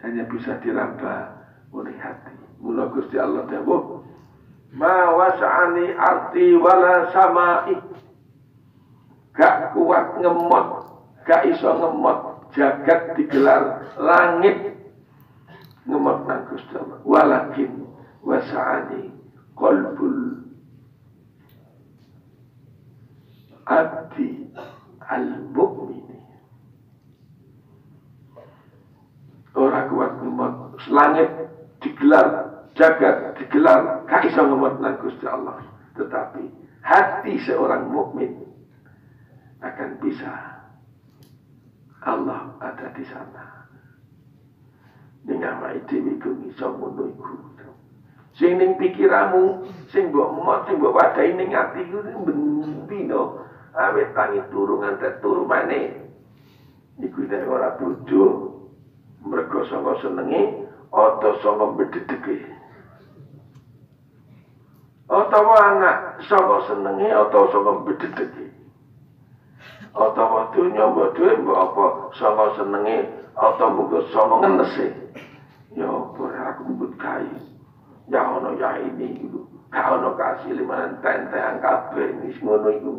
Hanya bisa diraba oleh hati. Mula Gusti Allah dawuh, "Ma wasa'ani arti wala sama'i." Gak kuat ngemot, gak iso ngemot jagat digelar langit ngemot nang Gusti Allah. Walakin wasa'ani qalbul abdi al-mu'mini. Orang kuat ngemot langit digelar, jagat digelar, gak iso ngemot nang Gusti Allah. Tetapi hati seorang mukmin akan bisa. Allah ada di sana. Dengan ma'idewi ku iso ngono iku. Sing ning pikiramu, sing mbok emot, sing mbok wadahi ning ati iku bendino, awet tangi turu ngantek turu maneh. Iku nek ora bojo mergo sanga senenge atau sanga bedhedheke. Utawa anak sanga senenge atau sanga bedhedheke. Utawa dunya mbok duwe mbok apa sanga senenge atau mbok sanga ngenese. Ya apa aku mbut kae. Ya ono ya ini iku. Ka ono kasih limanan tentean kabeh wis ngono iku.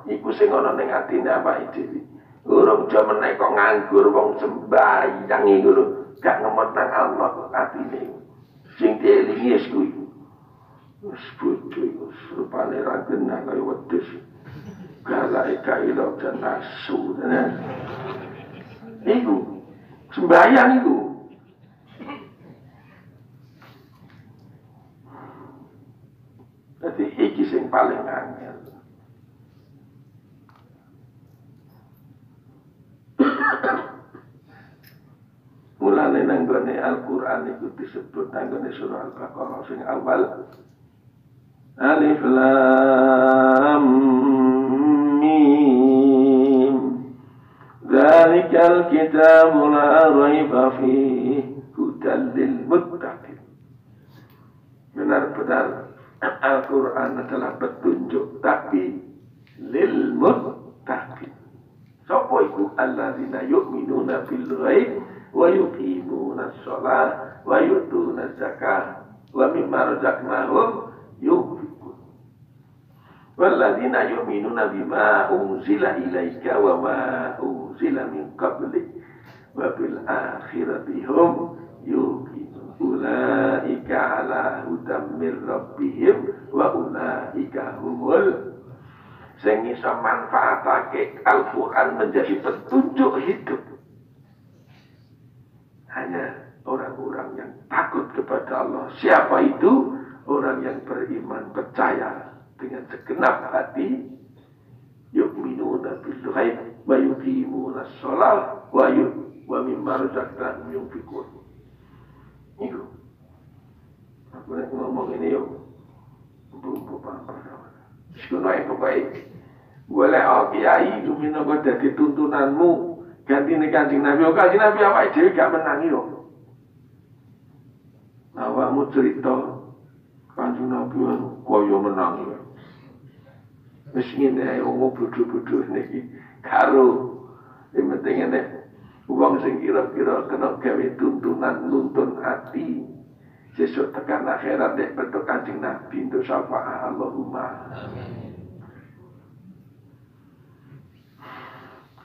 Iku sing ana ning atine awake dhewe. Urung jaman nek kok nganggur wong sembahyang iku lho, gak ngemot nang Allah kok atine. Sing dielingi wis kuwi. Wis bojo iku rupane ra genah kaya wedhus. Galake kailo dan nasu. Iku sembahyang iku. Dadi iki sing paling angel. Mulane nang gone Al-Qur'an iku disebut nang gone surah Al-Baqarah sing awal Alif Lam Mim. Dzalikal kitabu la raiba fihi hudal lil muttaqin. Benar-benar Al-Qur'an adalah petunjuk tapi lil muttaqin. Sapa iku alladzina yu'minuna bil ghaib wa yuqimuna shalah wa yutuna zakah wa mimma razaqnahum yunfiqun. Walladzina yu'minuna bima unzila ilaika wa ma unzila min qablik wa bil akhirati hum yuqinun. Ulaika ala hudam mir rabbihim wa ulaika humul sing iso manfaatake Al-Qur'an menjadi petunjuk hidup. Hanya orang-orang yang takut kepada Allah. Siapa itu? Orang yang beriman, percaya dengan segenap hati. Yu'minuna bil ghaib wa yuqimuna shalah wa mimma razaqnahum yunfiqun. Itu. Aku nek ngomong ini yo bumbu pamper. Sekono ae pokoke golek kiai itu minangka dadi tuntunanmu gantine Kanjeng Nabi. Kanjeng Nabi awake dhewe gak menangi yo. Awakmu cerita Kanjeng Nabi koyo menangi. Wis ngene ae wong bodho-bodho niki karo sing penting nek wong sing kira-kira kena gawe tuntunan nuntun ati sesuk tekan akhirat nek beto Kanjeng Nabi untuk syafaat Allahumma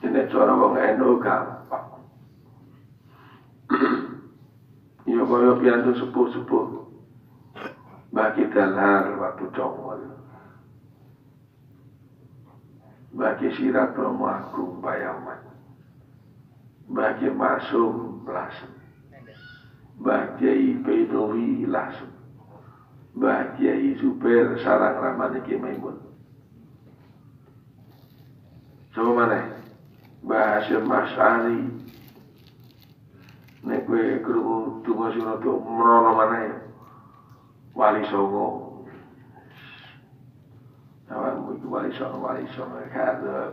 ini cara wong eno gampang ya kaya piantun sepuh-sepuh bagi dalar waktu congol bagi Sirat Bromo Agung Payaman, bagi Masum Lasem, bagi Bedowi Lasem, bagi Zubair Sarang Ramaniki Maimun. Coba mana? Bahasa Mas Ali, nek kowe krungu donga sing rada mrono maneh. Wali Songo. Awakmu iku wali songo kada.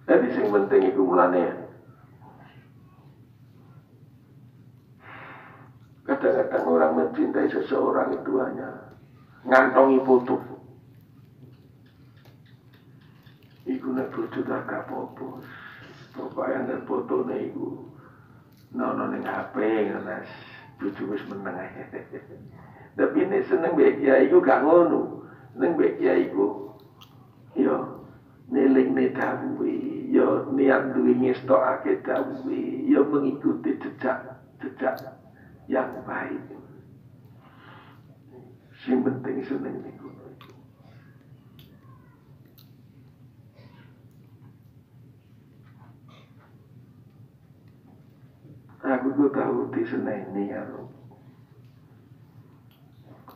Jadi sing penting iku mulane kadang-kadang orang mencintai seseorang itu hanya ngantongi foto. Iku nek bojo tak apa-apa. Pokoke nek fotone iku nono ning HP ngono. Bojo wis meneng ae. Tapi ini seneng mbek kiai iku gak ngono. Seneng mbek kiai iku yo neling dawuhe, yo niat duwe ngestokake dawuhe, yo mengikuti jejak yang baik. Sing penting seneng niku. Aku tahu diseneni karo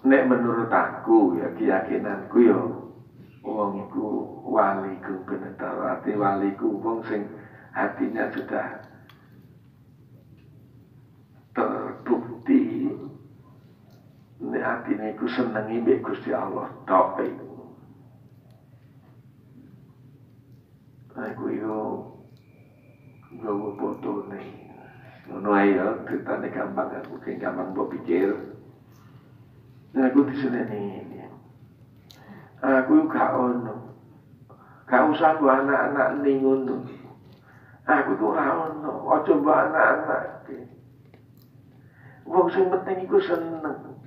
nek menurut aku ya keyakinanku ya wong iku wali ku bener arti wali ku wong sing hatinya sudah terbukti nek atine iku senengi mbek Gusti Allah tok iku. Aku yo nggo fotone ngono ae ya ceritane gampang aku gampang mbok pikir. Nah, aku diseneni ini. Aku gak ono. Gak usah mbok anak-anak ning ngono. Aku tuh ora ono. Aja mbok anak-anak. Wong sing penting iku seneng.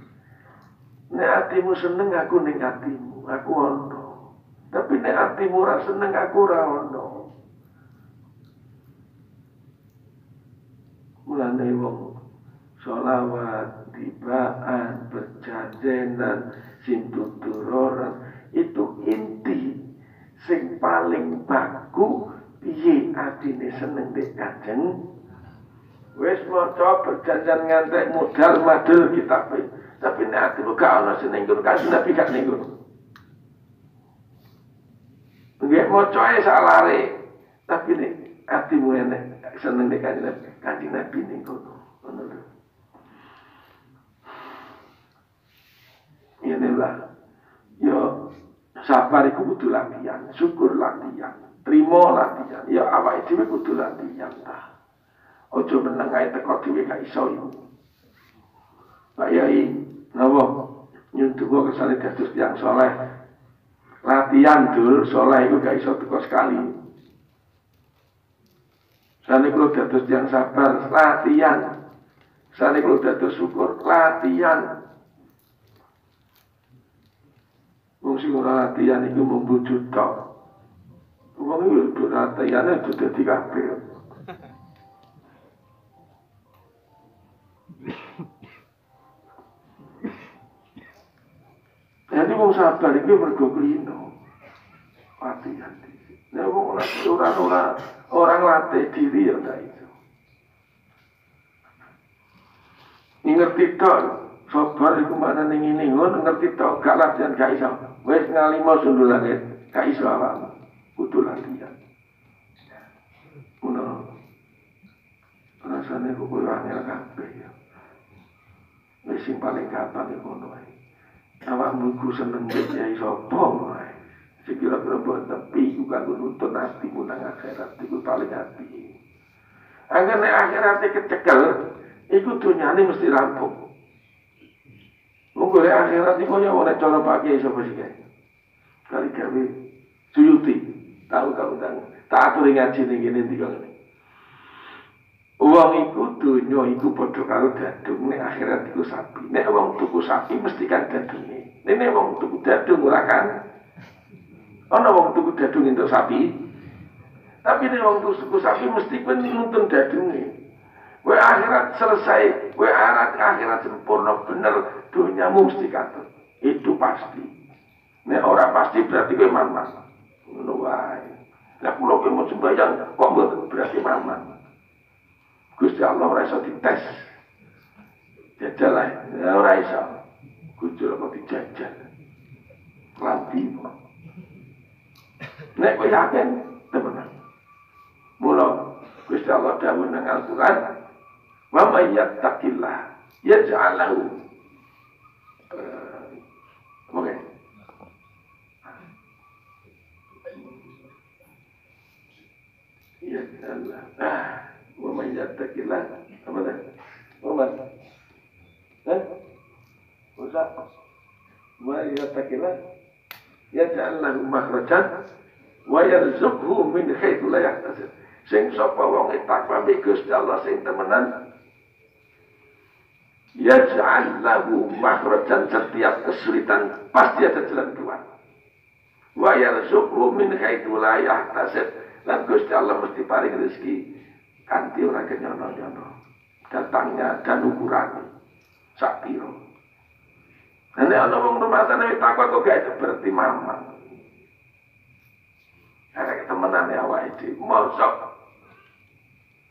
Nek atimu seneng aku ning atimu. Aku ono. Tapi nek atimu ora seneng aku ora ono. Mulane wong sholawat, tibaan, berjajenan, simputuroran itu inti sing paling baku piye adine seneng dek Kanjeng. Wis maca berjanjan ngantek modal madul kitab. Tapi nek atimu gak ana seneng karo Kanjeng Nabi gak ning ngono. Nggih maca ae salare. Tapi nek atimu enek seneng dek Kanjeng Nabi ning kono. Ngono lho. Inilah yo sabar iku kudu latihan, syukur latihan, trimo latihan. Ya awake dhewe kudu latihan ta. Ojo meneng ae teko dhewe gak iso iku. Pak Yai, napa nyuwun kesane dados tiyang saleh. Latihan dul saleh iku gak iso teko sekali. Sane kulo dados tiyang sabar, latihan. Sane kulo dados syukur, latihan. Wong sing ora latihan iku membujuk tok. Wong iki latihan itu dadi kabeh. Jadi Jadi wong sabar iki mergo klino. Latihan. Nek wong orang latih diri ya ndak iso. Ngerti tok, sabar iku maknane ngene, ngono ngerti tok, gak latihan gak iso. Wis ngalimo sundulane, gak iso awakmu. Kudu latihan. Ngono. Rasane kok koyo angel kabeh ya. Wis sing paling gampang iku ngono ae. Awakmu iku seneng ya iso apa wae. Sekira-kira buat tepi juga nuntun hatimu nang akhirat itu paling hati. Agar nek akhiratnya kecekel, itu dunyane mesti rampung. Mungkin akhirat itu ya mau cara pakai siapa sih kayak. Kali-kali Suyuti tahu tak atur ngaji ning ngene iki kok. Uang iku dunya iku padha karo dadung nek akhirat iku sapi. Nek wong tuku sapi mesti kan dadunge. Nek wong tuku dadung ora kan. Ana wong tuku dadung entuk sapi. Tapi nek wong tuku sapi mesti kan nuntun dadunge. Kowe akhirat selesai, kowe akhirat sempurna bener, dunyamu mesti katut. Itu pasti. Nek ora pasti berarti kowe mamang. Ngono wae. Lah kula kowe mau sembayang kok mboten berarti mamang. Gusti Allah ora iso dites. Jajal ae, ora iso. Gusti kok dijajal. Lampi. Nek kowe yakin temenan. Mula Gusti Allah dawuh nang Al-Qur'an, "Wa may yattaqillah yaj'al lahu" Oke. Ya Allah. Wa may yattaqillah apa dah? Umar. Usah. Wa yattaqillah yaj'al lahu makhrajan wa yarzuqhu min haitsu la yahtasib. Sing sapa wong takwa mbek Gusti Allah sing temenan yaj'al lahu makhrajan, setiap kesulitan pasti ada jalan keluar. Wa yarzuqhu min haitsu la yahtasib, lan Gusti Allah mesti paring rezeki kanthi ora kenyono-nyono. Datangnya dan ukurannya sak piro. Nek ana wong rumasane takwa kok gak berarti mamang. Ada ketemenan ya awake dhewe. Mosok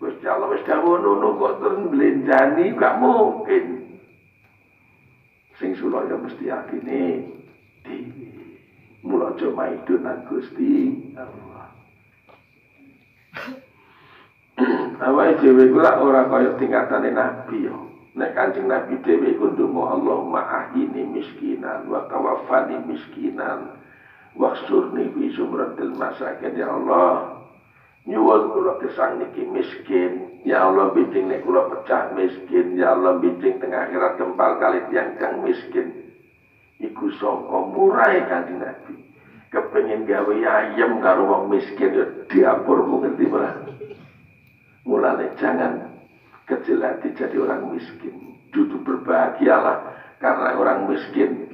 Gusti Allah wis dawuh ngono kok terus mblenjani gak mungkin. Sing sula ya mesti yakine dhewe. Mula aja maido nang Gusti Allah. Awake dhewe kula ora kaya tingkatane nabi yo. Nek Kanjeng Nabi dhewe iku ndonga Allahumma ahini miskinan wa tawaffani miskinan waksurni fi sumratil masakin. Ya Allah, nyuwun kula gesang niki miskin. Ya Allah, bimbing nek kula pecah miskin. Ya Allah, bimbing tengah akhirat gempal kali tiyang kang miskin. Iku sangka murahe Kanjeng Nabi. Kepengin gawe ayam karo wong miskin ya diapurmu ngerti ora? Mulane jangan kecil hati jadi orang miskin. Duduk berbahagialah karena orang miskin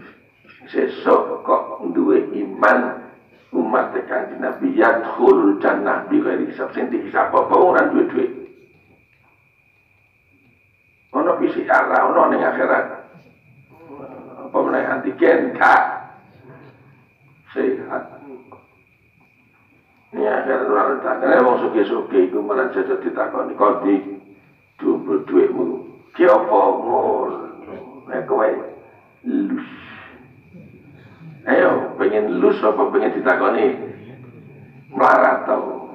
sesok kok duwe iman umat Kanjeng Nabi yadkhulul jannah bi ghairi hisab. Sing dihisab apa ora duwe duit. Ono PCR ono ning akhirat. Apa meneh antigen kak sehat. Ini akhirat ora tak. Wong sugih-sugih iku malah jajal ditakoni kok di duitmu ki apa ngono. Nek kowe lus. Ayo, pengen lus apa pengen ditakoni? Melarat tau.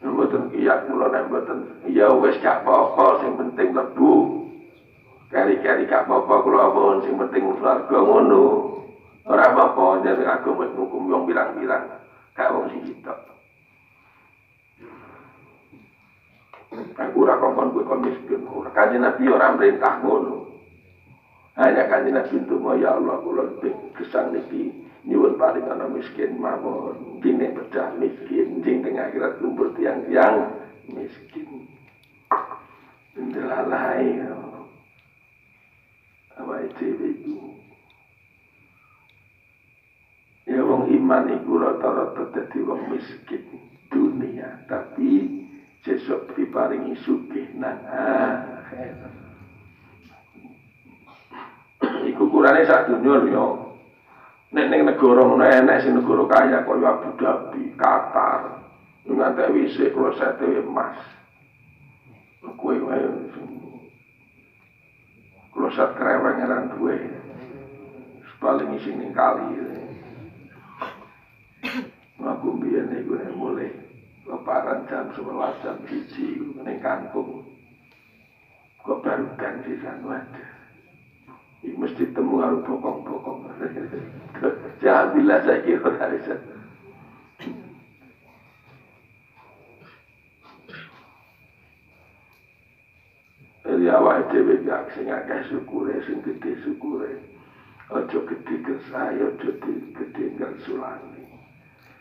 Mboten iya kula nek mboten. Ya wis gak apa-apa, sing penting lebu. Kari-kari gak apa-apa kula pun sing penting swarga ngono. Ora apa-apa nek aku wis ngukum wong bilang-bilang. Gak wong sing kita. Aku ora kongkon kowe kon miskin. Kanjeng Nabi ora merintah ngono. Hanya Kanjeng Nabi ndonga ya Allah kula gesang niki nyuwun paring ana miskin mawon. Dene pecah miskin, ding tengah akhirat kumpul tiang-tiang miskin. Ndelalai. Awake dhewe iku. Ya wong iman iku rata-rata dadi wong miskin dunia, tapi sesuk diparingi sugih nang akhirat. biasane sak dunya yo nek ning negara ngono enek sing negara kaya kaya Abu Dhabi, Qatar. Ngantek WC klosete emas. Kuwi wae kloset kreweng eran duwe. Paling isi ning kali. Aku biyen iku mulai lebaran jam 11 jam 1 ning kampung. Kok baru dan sisan wae. Iki mesti temu karo bokong-bokong. Jangan bila saya kira dari sana. Jadi awak dhewe gak sing akeh syukure, sing gedhe syukure. Aja gedhe kesaya, aja gedhe ngersulani.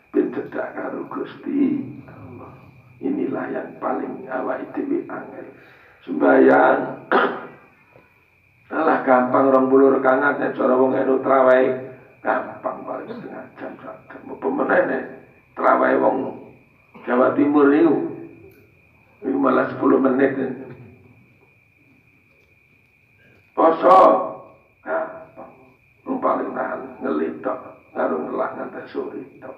Ben cedhak karo Gusti Allah. Inilah yang paling awak dhewe angel. Sembayang alah gampang 20 rakaat nek cara wong enu trawehe gampang paling setengah jam sak jam. Apa meneh nek trawehe wong Jawa Timur niku malah 10 menit. Poso gampang. Paling nahan ngelitok karo ngelak nganti sore tok.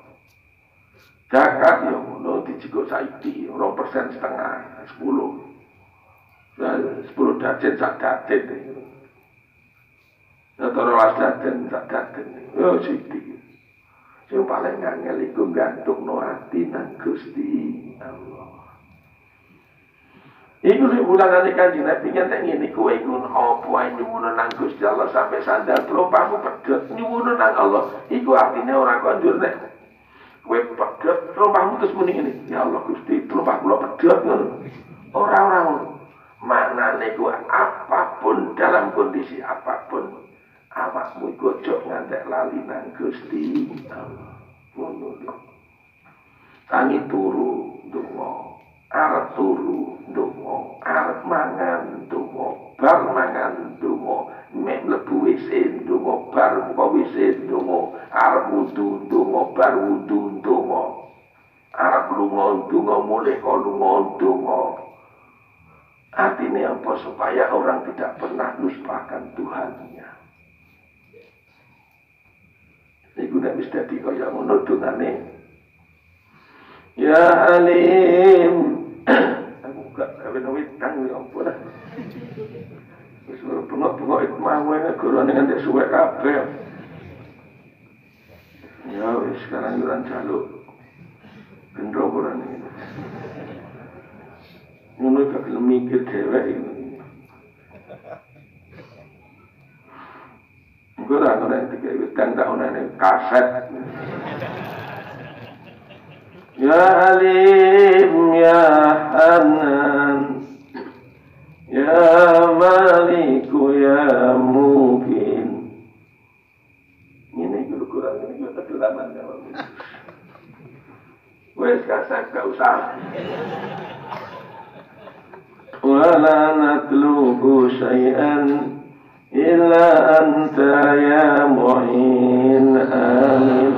Zakat yo ngono dijiko saiki 2% setengah 10. 10 dajen sak dajen. Atau rolas dajen sak dajen. Yo sithik. Sing paling angel iku gantungno ati nang Gusti Allah. Iku sing bulangane Kanjeng Nabi nyentek ngene, kowe iku apa wae nyuwun nang Gusti Allah sampai sandal telompahmu pedhot nyuwun nang Allah. Iku artine ora kondur nek kowe pedhot telompahmu terus muni ngene, ya Allah Gusti, telompah kula pedhot ngono. Ora ngono. Maknane ku apapun dalam kondisi apapun awakmu iku aja ngantek lali nang Gusti Allah. Ngono lho. Tangi turu ndonga, arep turu ndonga, arep mangan ndonga, bar mangan ndonga, mek mlebu WC ndonga, bar buka WC ndonga, arep wudu ndonga, bar wudu ndonga. Arep lunga ndonga, mulih kok lunga ndonga. Artinya apa? Supaya orang tidak pernah lupakan Tuhannya. Ini guna bisa jadi kaya ngono dungane. Ya Halim. Aku gak kawin witang ya ampun. Wis bengok-bengok iku mau negara ning ndek suwek kabeh. Ya wis sekarang yuran jaluk. Gendro ora ning. Ngono gak gelem mikir dhewek iki. Engko ora ngono iki witang tak onane kaset. Ya Halim ya Hanan ya Maliku ya Mubin. Ini kurang ini kita kelaman ya. Wes kasak gak usah. Wala natlubu syai'an illa anta ya mu'in amin.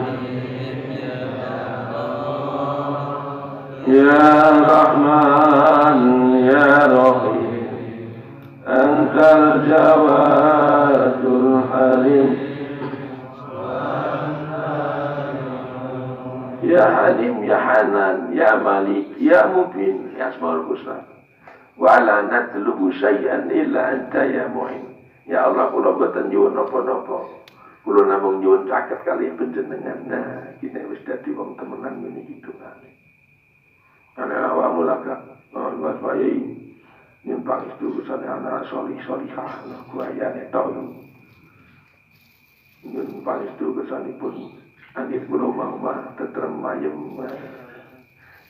Ya Rahman ya Rahim Antal Jawadul Halim. Ya Halim ya Hanan ya Malik ya Mubin ya Asmaul Husna. Wa la natlubu syai'an illa anta ya mu'in. Ya Allah kula boten nyuwun napa-napa. Kula namung nyuwun caket kali panjenengan. Nah, kita wis dadi wong temenan ngene iki dongane. Ana awakmu laka, Mas Bayi nyempang itu usane anak solih-solihah, kuayane tok. Nyempang itu kesanipun angin kula mau tetrem ayem.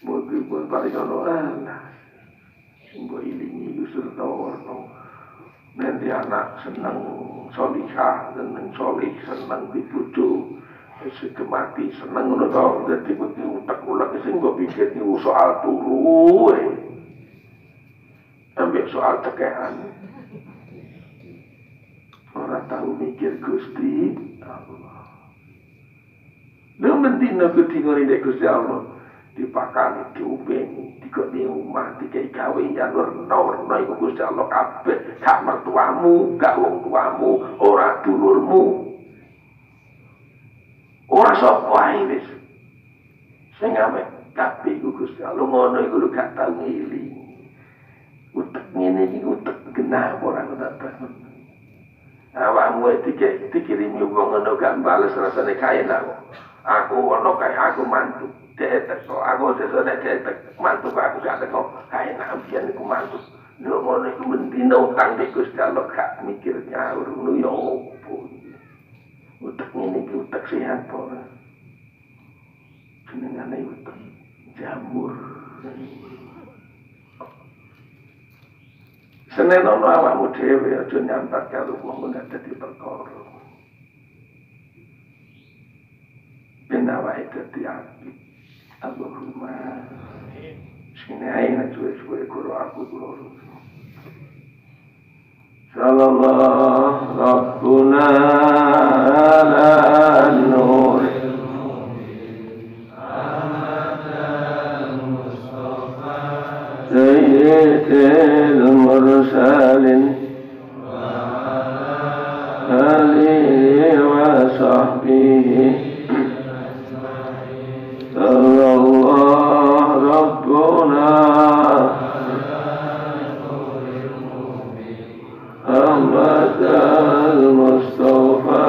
Mugi pun paling ono ana. Mbok ilingi usul tawarno. Nanti anak seneng solihah, seneng solih, seneng dibujuk. Mati seneng ngono to dadi kudu utek-utek sing mbok pikir niku soal turu ambek soal tekean ora tahu mikir Gusti Allah. Lha mendino kudu ngene Gusti Allah dipakani diupeni kok di omah dikai gawe ya werna-werna iku Gusti Allah kabeh, gak mertuamu, gak wong tuamu, ora dulurmu. Ora sapa ae wis. Sing awake kabeh iku Gusti Allah ngono iku lho gak tau ngiling. Utek ngene iki utek genah ora tak bangun. Awakmu dikirimi wong ngono gak bales rasane kae nak. Aku ono kae aku mantu. Dek teko aku sesuk nek dek mantu aku gak teko. Kae nak biyen iku mantu. Lho ngono iku mendino utang di Gusti Allah gak mikir nyaur ngono ya opo. Utek ngene iki utek sehat ora. Jenengane utek jamur. Senen ono awakmu dhewe aja nyampat karo wong gak dadi perkara. Ben awake dadi apik. Allahumma sini ae nek suwe-suwe karo aku karo. Sallallahu Rabbuna ala nur Sayyidil mursalin alihi wa sahbihi Sallallahu Rabbuna Ahmad al-Mustafa